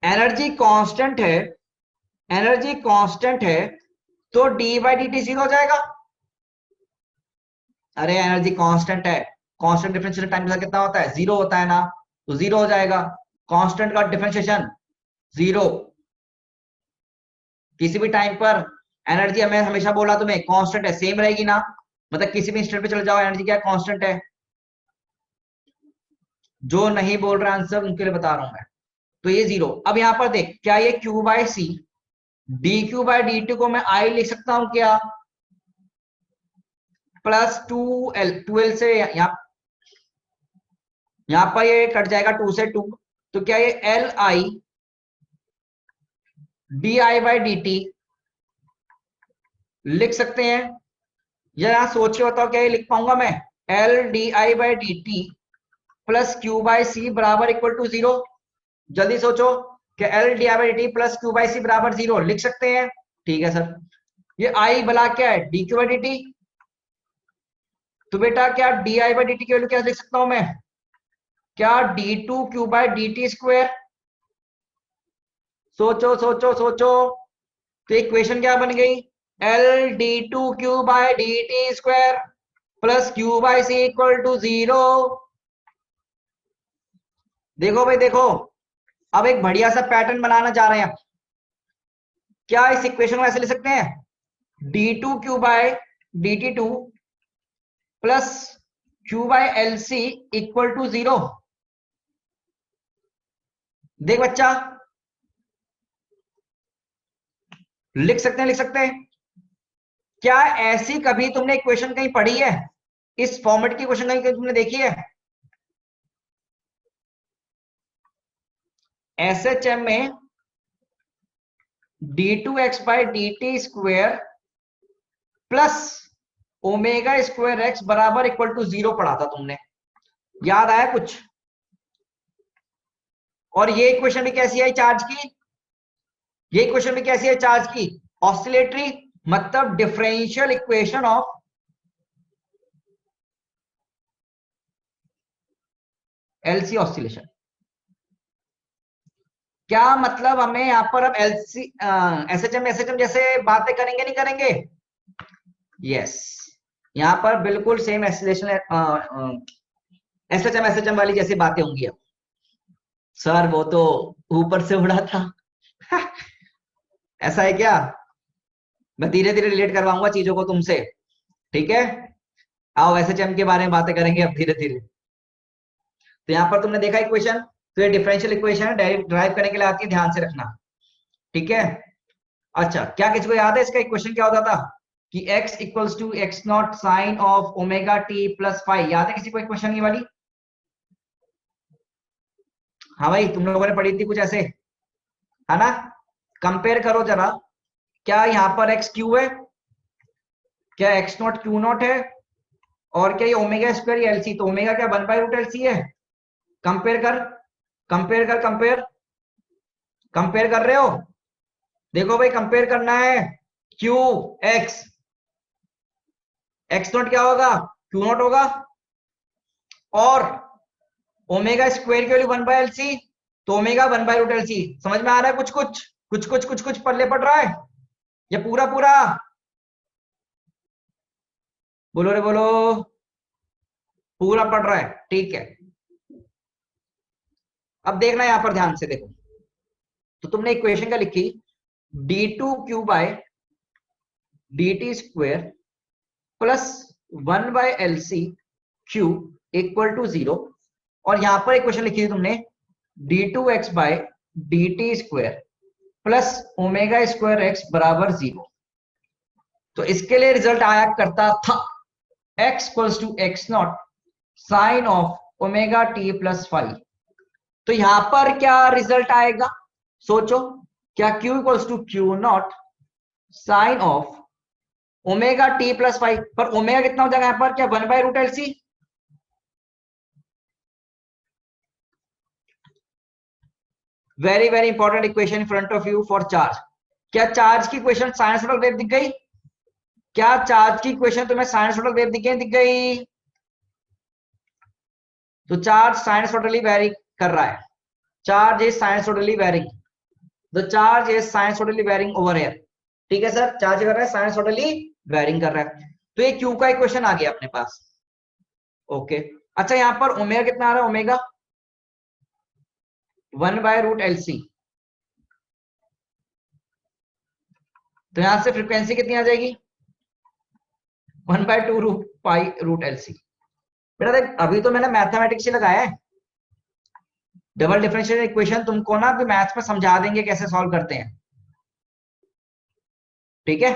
एनर्जी कांस्टेंट है, एनर्जी कांस्टेंट है तो D by D T zero हो जाएगा। अरे एनर्जी कांस्टेंट है, कांस्टेंट डिफरेंशियल टाइम के साथ कितना होता है? जीरो होता है ना, तो जीरो हो जाएगा। कांस्टेंट का डिफरेंशिएशन जीरो। किसी भी टाइम पर एनर्जी, हमें हमेशा बोला तुम्हें, कांस्टेंट है, सेम रहेगी ना। मतलब किसी भी इंस्टेंट पे चले जाओ, एनर्जी क्या कांस्टेंट है। जो नहीं बोल रहा आंसर उनके लिए बता रहा हूं मैं। तो ये जीरो। अब यहां पर देख, क्या ये Q by C D Q by D T को मैं आई लिख सकता हूं क्या? प्लस 2l से यहां पर ये कट जाएगा 2 से 2, तो क्या ये L I D I by D T लिख सकते हैं? या सोच के बताओ क्या ये लिख पाऊंगा मैं? L D I by D T plus Q by C बराबर इक्वल टू जीरो। जल्दी सोचो कि L D I by D T plus Q by C बराबर जीरो लिख सकते हैं? ठीक है सर। ये आई भला क्या है? D Q by D T. तो बेटा क्या D I by D T की वैल्यू क्या लिख सकता हूं मैं? क्या D two Q by D T square. सोचो सोचो सोचो, तो इक्वेशन क्या बन गई? L D two Q by D T square plus Q by C equal to zero. देखो भाई देखो, अब एक बढ़िया सा पैटर्न बनाना जा रहे हैं। क्या इस इक्वेशन को ऐसे लिख सकते हैं? D two Q by D T two plus Q by L C equal to zero. देख बच्चा, लिख सकते हैं, लिख सकते हैं। क्या ऐसी कभी तुमने इक्वेशन कहीं पढ़ी है? इस फॉर्मेट की इक्वेशन कहीं तुमने देखी है? एसएचएम में D two X by D T square plus omega square x बराबर इक्वल टू जीरो पढ़ा था तुमने, याद आया कुछ? और ये इक्वेशन भी कैसी है चार्ज की, ये इक्वेशन भी कैसी है चार्ज की, ऑसिलेटरी, मतलब differential equation of LC oscillation. क्या मतलब हमें यहां पर अब एलसी एसएचएम जैसे बातें करेंगे नहीं करेंगे? यस, यहां पर बिल्कुल सेम एसिलेशन एसएचएम वाली जैसी बातें होंगी। अब सर वो तो ऊपर से उड़ा था ऐसा है क्या? मैं धीरे धीरे रिलेट करवाऊंगा चीजों को तुमसे, ठीक है? आओ एसएचएम के बारे में बातें करेंगे अब धीरे धीरे। तो यहाँ पर तुमने देखा इक्वेशन, तो ये डिफरेंशियल इक्वेशन है, ड्राइव करने के लिए आती है, ध्यान से रखना, ठीक है? अच्छा, क्या किसी को याद है इसका इक्वेशन क्या होता था कि x equals to x not sine of omega T plus five? याद है किसी को इक्वेशन ये वाली? हाँ भाई, तुम लोगों ने पढ़ी थी कुछ ऐसे, है ना? कंपेयर करो जरा, क्या यहाँ पर x क्यू है, क्या x नॉट क्यू नॉट है, और क्या ये ओमेगा स्क्वायर या एलसी? तो ओमेगा क्या 1/√LC है? कंपेयर कर, कंपेयर कर, कंपेयर कंपेयर कर रहे हो? देखो भाई, कंपेयर करना है, क्यू एक्स, एक्स नॉट क्या होगा, क्यू नॉट होगा, और ओमेगा स्क्वायर की वैल्यू 1/LC, तो ओमेगा 1/√LC। समझ में आ रहा है? कुछ कुछ कुछ कुछ कुछ कुछ पल्ले पड़ रहा है या पूरा पूरा? बोलो रे बोलो, पूरा पड़ रहा है, ठीक है। अब देखना यहां पर ध्यान से देखो, तो तुमने इक्वेशन क्या लिखी, d2 by dt square plus 1/LC q equal to 0, और यहां पर इक्वेशन लिखी थी तुमने d2x by dt square plus omega square x बराबर 0। तो इसके लिए रिजल्ट आया करता था x equals to x not sine of omega T plus five. तो यहां पर क्या रिजल्ट आएगा, सोचो, क्या q equals to q not sine of omega T plus five, पर ओमेगा कितना हो जाएगा यहां पर, क्या 1/√LC? Very very important equation in front of you for charge. क्या चार्ज की इक्वेशन साइनसोइडल वेव दिख गई? क्या चार्ज की इक्वेशन तुम्हें साइनसोइडल वेव दिख गई? तो चार्ज साइनसोइडली वेरी कर रहा है, charge is sinusoidally varying, the charge is sinusoidally varying over here, ठीक है सर? चार्ज कर रहा है, साइनसोइडली वेरिंग कर रहा है, तो ये क्यू का इक्वेशन आ गया अपने पास, ओके। अच्छा, यहां पर ओमेगा कितना आ रहा है, ओमेगा 1/√LC, तो यहां से फ्रीक्वेंसी कितनी आ जाएगी, 1/2π√LC। बेटा देख, अभी तो मैंने मैथमेटिक्स ही लगाया है, डबल डिफरेंशियल इक्वेशन तुमको ना अभी मैथ्स में समझा देंगे कैसे सॉल्व करते हैं, ठीक है?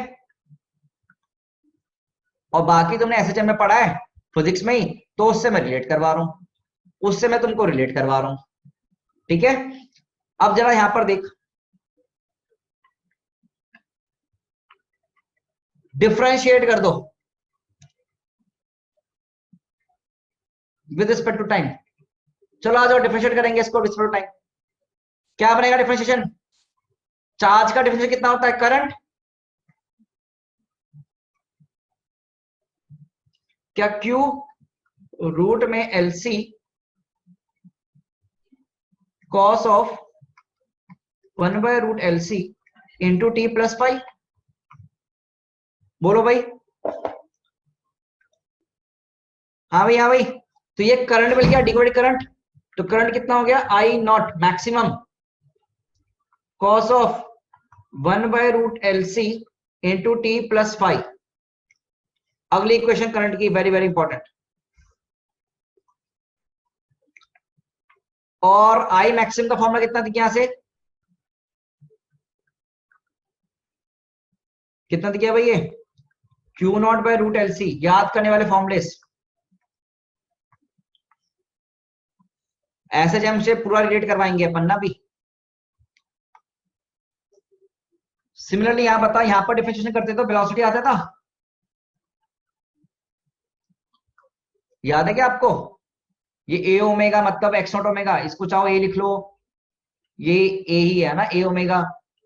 और बाकी तुमने एसएचएम में पढ़ा है फिजिक्स में ही, तो उससे मैं रिलेट करवा रहा हूं, उससे मैं तुमको रिलेट करवा रहा हूं, ठीक है? अब जरा यहां पर देख, डिफरेंशिएट कर दो विद रिस्पेक्ट टू टाइम। चलो आ जाओ, डिफरेंशिएट करेंगे इसको विद रिस्पेक्ट टू टाइम। क्या बनेगा डिफरेंशिएशन? चार्ज का डिफरेंशिएशन कितना होता है, करंट, क्या क्यू रूट में LC cos of 1/√LC into T plus five? बोलो भाई, हाँ भाई, हाँ भाई। तो ये करंट मिल गया, डिवाइड करंट, तो करंट कितना हो गया, I not maximum cos of 1/√LC into T plus five. अगली इक्वेशन करंट की, वेरी वेरी इंपॉर्टेंट, और I मैक्सिमम का फॉर्मूला कितना दिख यहां से, कितना दिख गया भाई, ये Q0/√LC। याद करने वाले फॉर्मूले ऐसे जम से पूरा रिलेट करवाएंगे अपन ना भी। सिमिलरली यहां बता, यहां पर डिफरेंशिएशन करते तो वेलोसिटी आता था, याद है क्या आपको? ये ए ओमेगा मतलब एक्स नॉट ओमेगा, इसको चाहो ए लिख लो, ये ए ही है ना, A omega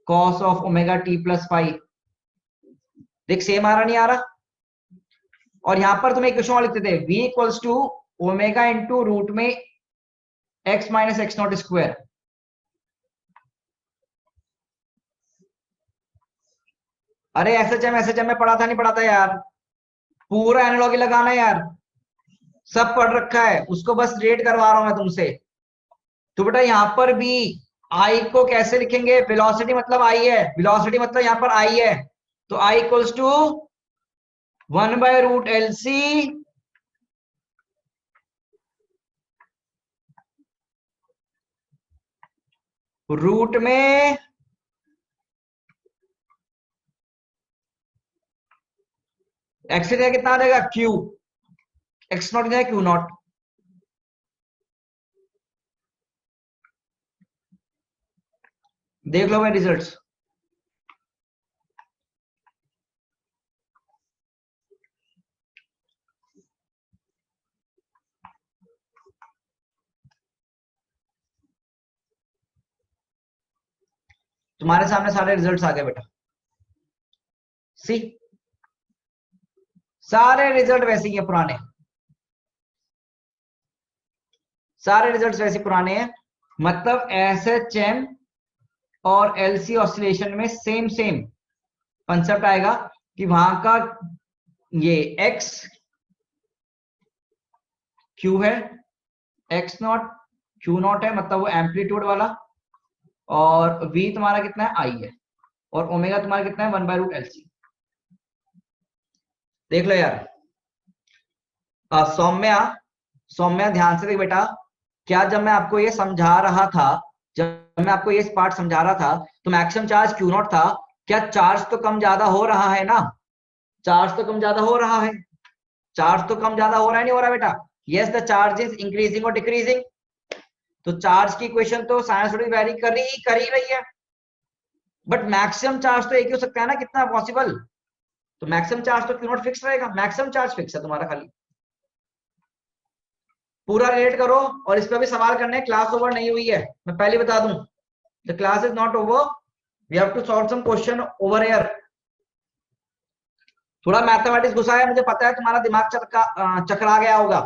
cos of omega T plus five. देख सेम आ रहा नहीं आ रहा। और यहां पर तुम्हें इक्वेशन और लिखते थे, v equals to omega into root में x minus x not square. अरे एसएचएम में पढ़ा था नहीं पढ़ा था यार, पूरा एनालॉगी लगाना है यार, सब पढ़ रखा है, उसको बस रेट करवा रहा हूं मैं तुमसे। तो बेटा यहां पर भी आई को कैसे लिखेंगे, वेलोसिटी मतलब आई है, वेलोसिटी मतलब यहां पर आई है, तो I equals to 1/√LC root में एक्स की जगह कितना आ जाएगा, क्यू, एक्स नॉट जाएगा क्यू नॉट। देख लो मेरे रिजल्ट्स। तुम्हारे सामने सारे रिजल्ट्स आ गए बेटा, सी सारे रिजल्ट वैसे ही है पुराने, सारे रिजल्ट्स वैसे पुराने हैं। मतलब एसएचएम और एलसी ऑसिलेशन में सेम सेम कंसेप्ट आएगा कि वहां का ये एक्स क्यू है, एक्स नॉट क्यू नॉट है, मतलब वो एम्पलीट्यूड वाला, और वी तुम्हारा कितना है, आई है, और ओमेगा तुम्हारा कितना है, 1/√LC। देख लो यार। सौम्या, सौम्या ध्यान से देख बेटा, क्या जब मैं आपको ये समझा रहा था, जब मैं आपको ये पार्ट समझा रहा था, तो मैक्सिमम चार्ज क्यू नॉट था, क्या चार्ज तो कम ज्यादा हो रहा है ना, चार्ज तो कम ज्यादा हो रहा है, चार्ज तो कम ज्यादा हो रहा है नहीं हो रहा बेटा, yes the charge is increasing और डिक्रीजिंग। तो चार्ज की इक्वेशन तो साइनसॉइडल वैरी कर ही रही है, बट मैक्सिमम चार्ज तो एक ही हो सकता है ना, कितना पॉसिबल, तो मैक्सिमम चार्ज तो क्यू नॉट फिक्स रहेगा, मैक्सिमम चार्ज फिक्स है तुम्हारा खाली। पूरा रिलेट करो, और इस पर भी सवाल करने, क्लास ओवर नहीं हुई है, मैं पहले बता दूं, the class is not over, we have to solve some question over here. थोड़ा मैथमेटिक्स घुसा है, मुझे पता है तुम्हारा दिमाग चकरा गया होगा,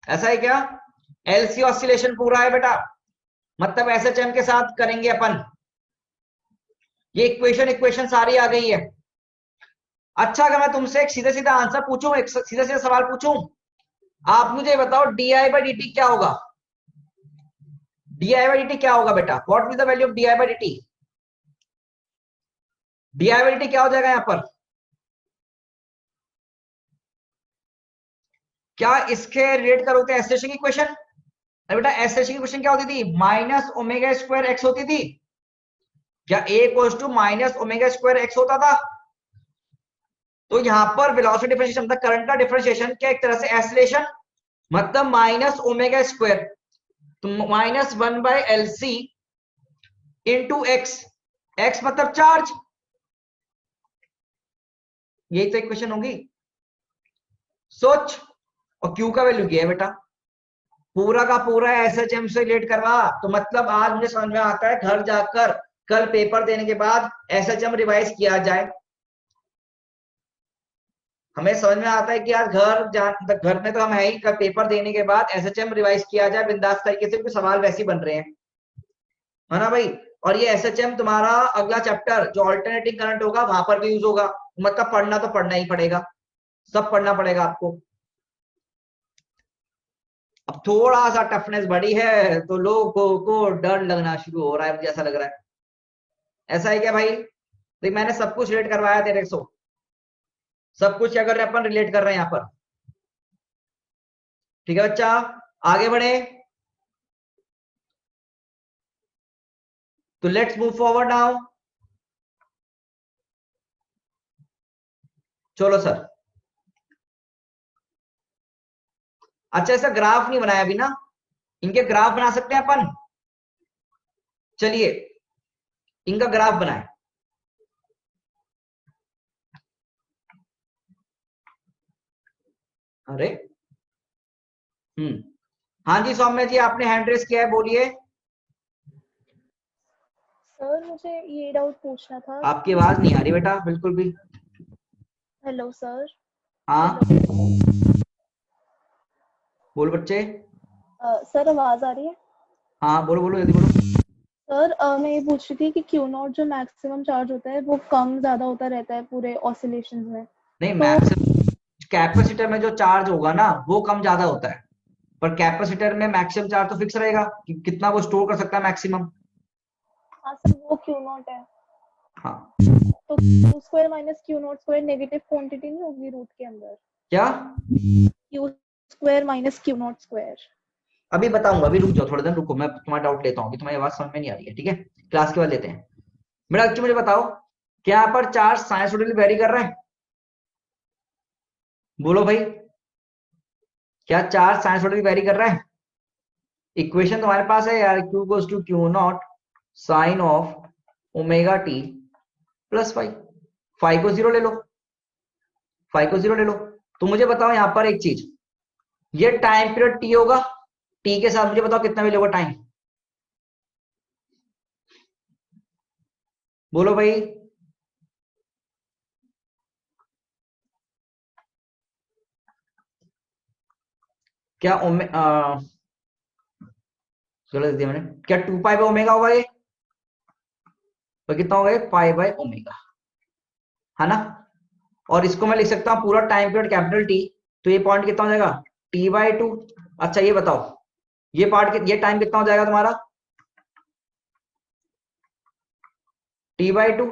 ऐसा है क्या। एलसी ऑसिलेशन पूरा है बेटा, मतलब एसएचएम के साथ करेंगे अपन, ये इक्वेशन सारी आ गई है। अच्छा, अगर मैं तुमसे एक सीधा सीधा आंसर पूछूं, एक सीधा सीधा सवाल पूछूं, आप मुझे बताओ di/dt क्या होगा, di/dt क्या होगा बेटा, what is the value of di/dt, di/dt क्या हो जाएगा यहां पर, क्या इसके रिलेट करोगे एसएचएम की इक्वेशन। अरे बेटा एसएचएम की इक्वेशन क्या होती थी, माइनस ओमेगा स्क्वायर एक्स होती थी, क्या a equals to minus omega square x होता था। तो यहां पर वेलोसिटी डिफरेंशिएशन मतलब करंट का डिफरेंशिएशन क्या, एक तरह से एसिलेशन, मतलब माइनस ओमेगा स्क्वायर, तो minus 1/LC into x, x मतलब चार्ज, यही तो इक्वेशन होगी, सोच। और क्यू का वैल्यू क्या है बेटा, पूरा का पूरा एसएचएम से रिलेट करवा, तो मतलब आज मुझे समझ में आता है, घर जाकर कल पेपर देने के बाद एसएचएम रिवाइज किया जाए। हमें समझ में आता है कि यार घर में तो हम है ही, कल पेपर देने के बाद एसएचएम रिवाइज किया जाए बिंदास तरीके से, कुछ सवाल वैसे ही बन रहे हैं, है ना भाई। और ये एसएचएम तुम्हारा अगला चैप्टर जो अल्टरनेटिंग करंट होगा वहां पर भी यूज होगा, मतलब पढ़ना तो पढ़ना ही पड़ेगा, सब पढ़ना पड़ेगा आपको। अब थोड़ा सा टफनेस बढ़ी है तो लोगों को डर लगना शुरू हो रहा है, मुझे ऐसा लग रहा है, ऐसा है क्या भाई। देख मैंने सब कुछ रिलेट करवाया तेरे से, सब कुछ अगर अपन रिलेट कर रहे हैं यहाँ पर, ठीक है बच्चा, आगे बढ़े, तो लेट्स मूव फॉरवर्ड नाउ। चलो सर, अच्छा ऐसा ग्राफ नहीं बनाया अभी ना, इनके ग्राफ बना सकते हैं अपन, चलिए इनका ग्राफ बनाए। अरे हाँ जी सौम्य जी, आपने हैंड रेस किया है, बोलिए। सर मुझे ये डाउट पूछना था आपकी कि आवाज नहीं आ रही बेटा बिल्कुल भी। Hello sir. हाँ हेलो बोल बच्चे। सर आवाज आ रही है? हाँ बोलो बोलो जल्दी बोलो। सर मैं ये पूछ रही थी कि क्यू नॉट जो मैक्सिमम चार्ज होता है वो कम ज्यादा होता रहता है पूरे ऑसिलेशंस में। नहीं, तो मैक्सिमम कैपेसिटर में जो चार्ज होगा ना वो कम ज्यादा होता है, पर कैपेसिटर में मैक्सिमम चार्ज तो फिक्स रहेगा कि कितना वो स्टोर कर सकता है मैक्सिमम। हाँ सर वो क्यू नॉट है। हाँ तो Q square minus Q naught square negative quantity नहीं होगी रूट के अंदर? क्या? Q square minus Q naught square. अभी बताऊंगा, अभी रुक जाओ थोड़ा दिन रुको, मैं तुम्हारा डाउट लेता हूँ, अभी तुम्हारी आवाज समझ में नहीं आ रही है, ठीक है? क्लास के बाद लेते हैं। बेटा अच्छी मुझे बताओ, क्या यहाँ पर चार्ज साइनसोइडली वेरी कर रहा है? बोलो भाई, क्या चार्ज साइनसोइडली वेरी कर रहा है? इक्वेशन तुम्हारे पास है यार, Q goes to q not sine of omega T plus five. Five को जीरो ले लो, फाइव को जीरो ले लो। तो मुझे बताओ यहाँ पर एक चीज, ये टाइम पीरियड टी होगा, टी के साथ मुझे बताओ कितना मिलेगा टाइम? बोलो भाई। क्या गलत दिया मैंने, क्या टू पाई बाय ओमेगा होगा ये? तो कितना होगा ये? पाई बाय ओमेगा, है ना? और इसको मैं लिख सकता हूँ पूरा टाइम पीरियड कैपिटल टी, तो ये पॉइंट कितना हो जाएगा? T by two. अच्छा ये बताओ, ये पार्ट ये टाइम कितना हो जाएगा तुम्हारा? T by two.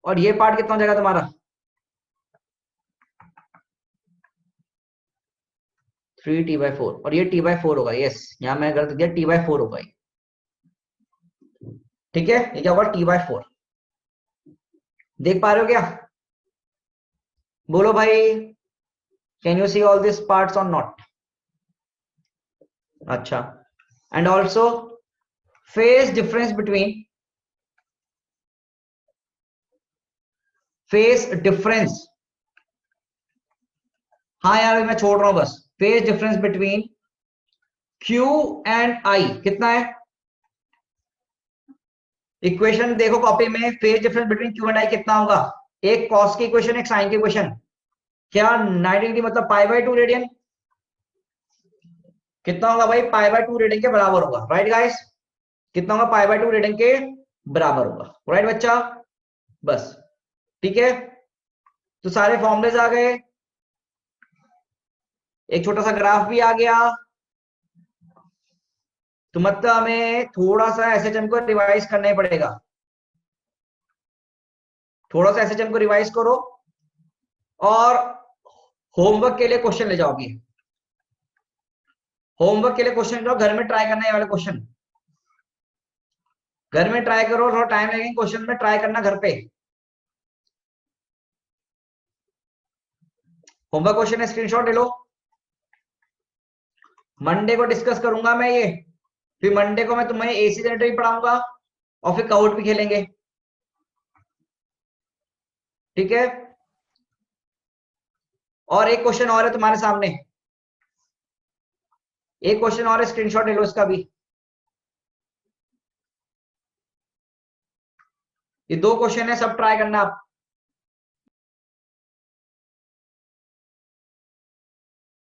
और ये पार्ट कितना हो जाएगा तुम्हारा? Three T by four. और ये टी बाई फोर होगा, यस यहाँ मैं गलत दिया, टी बाई फोर होगा ये, ठीक है? ये क्या होगा? T by four. देख पा रहे हो क्या? बोलो भाई, can you see all this parts और नॉट? अच्छा, and also phase difference between, phase difference, हाँ यार मैं छोड़ रहा हूं बस, phase difference between Q and I कितना है? इक्वेशन देखो कॉपी में, phase difference between Q and I कितना होगा? एक कॉस की इक्वेशन, एक साइन की इक्वेशन। क्या 90 डिग्री मतलब पाई बाय टू रेडियन? कितना होगा भाई? पाई बाय टू रेडियन के बराबर होगा, राइट गाइस? कितना होगा? पाई बाय टू रेडियन के बराबर होगा, राइट बच्चा? बस, ठीक है? तो सारे फॉर्मुलेज आ गए, एक छोटा सा ग्राफ भी आ गया। तो मतलब हमें थोड़ा सा एसएचएम को रिवाइज करना ही पड़ेगा, थोड़ा सा एसएचएम को रिवाइज करो और होमवर्क के लिए क्वेश्चन ले जाओगे। होमवर्क के लिए क्वेश्चन लो, घर में ट्राई करना है वाले क्वेश्चन, घर में ट्राई करो, थोड़ा टाइम लगेगा क्वेश्चन में ट्राई करना घर पे। होमवर्क क्वेश्चन है, स्क्रीनशॉट ले लो। मंडे को डिस्कस करूंगा मैं ये, फिर मंडे को मैं तुम्हें एसी जनरेटर भी पढ़ाऊंगा और फिर काउट भी खेलेंगे, ठीक है? और एक क्वेश्चन और है तुम्हारे सामने, एक क्वेश्चन और है, स्क्रीनशॉट ले लो इसका भी। ये दो क्वेश्चन है, सब ट्राई करना आप।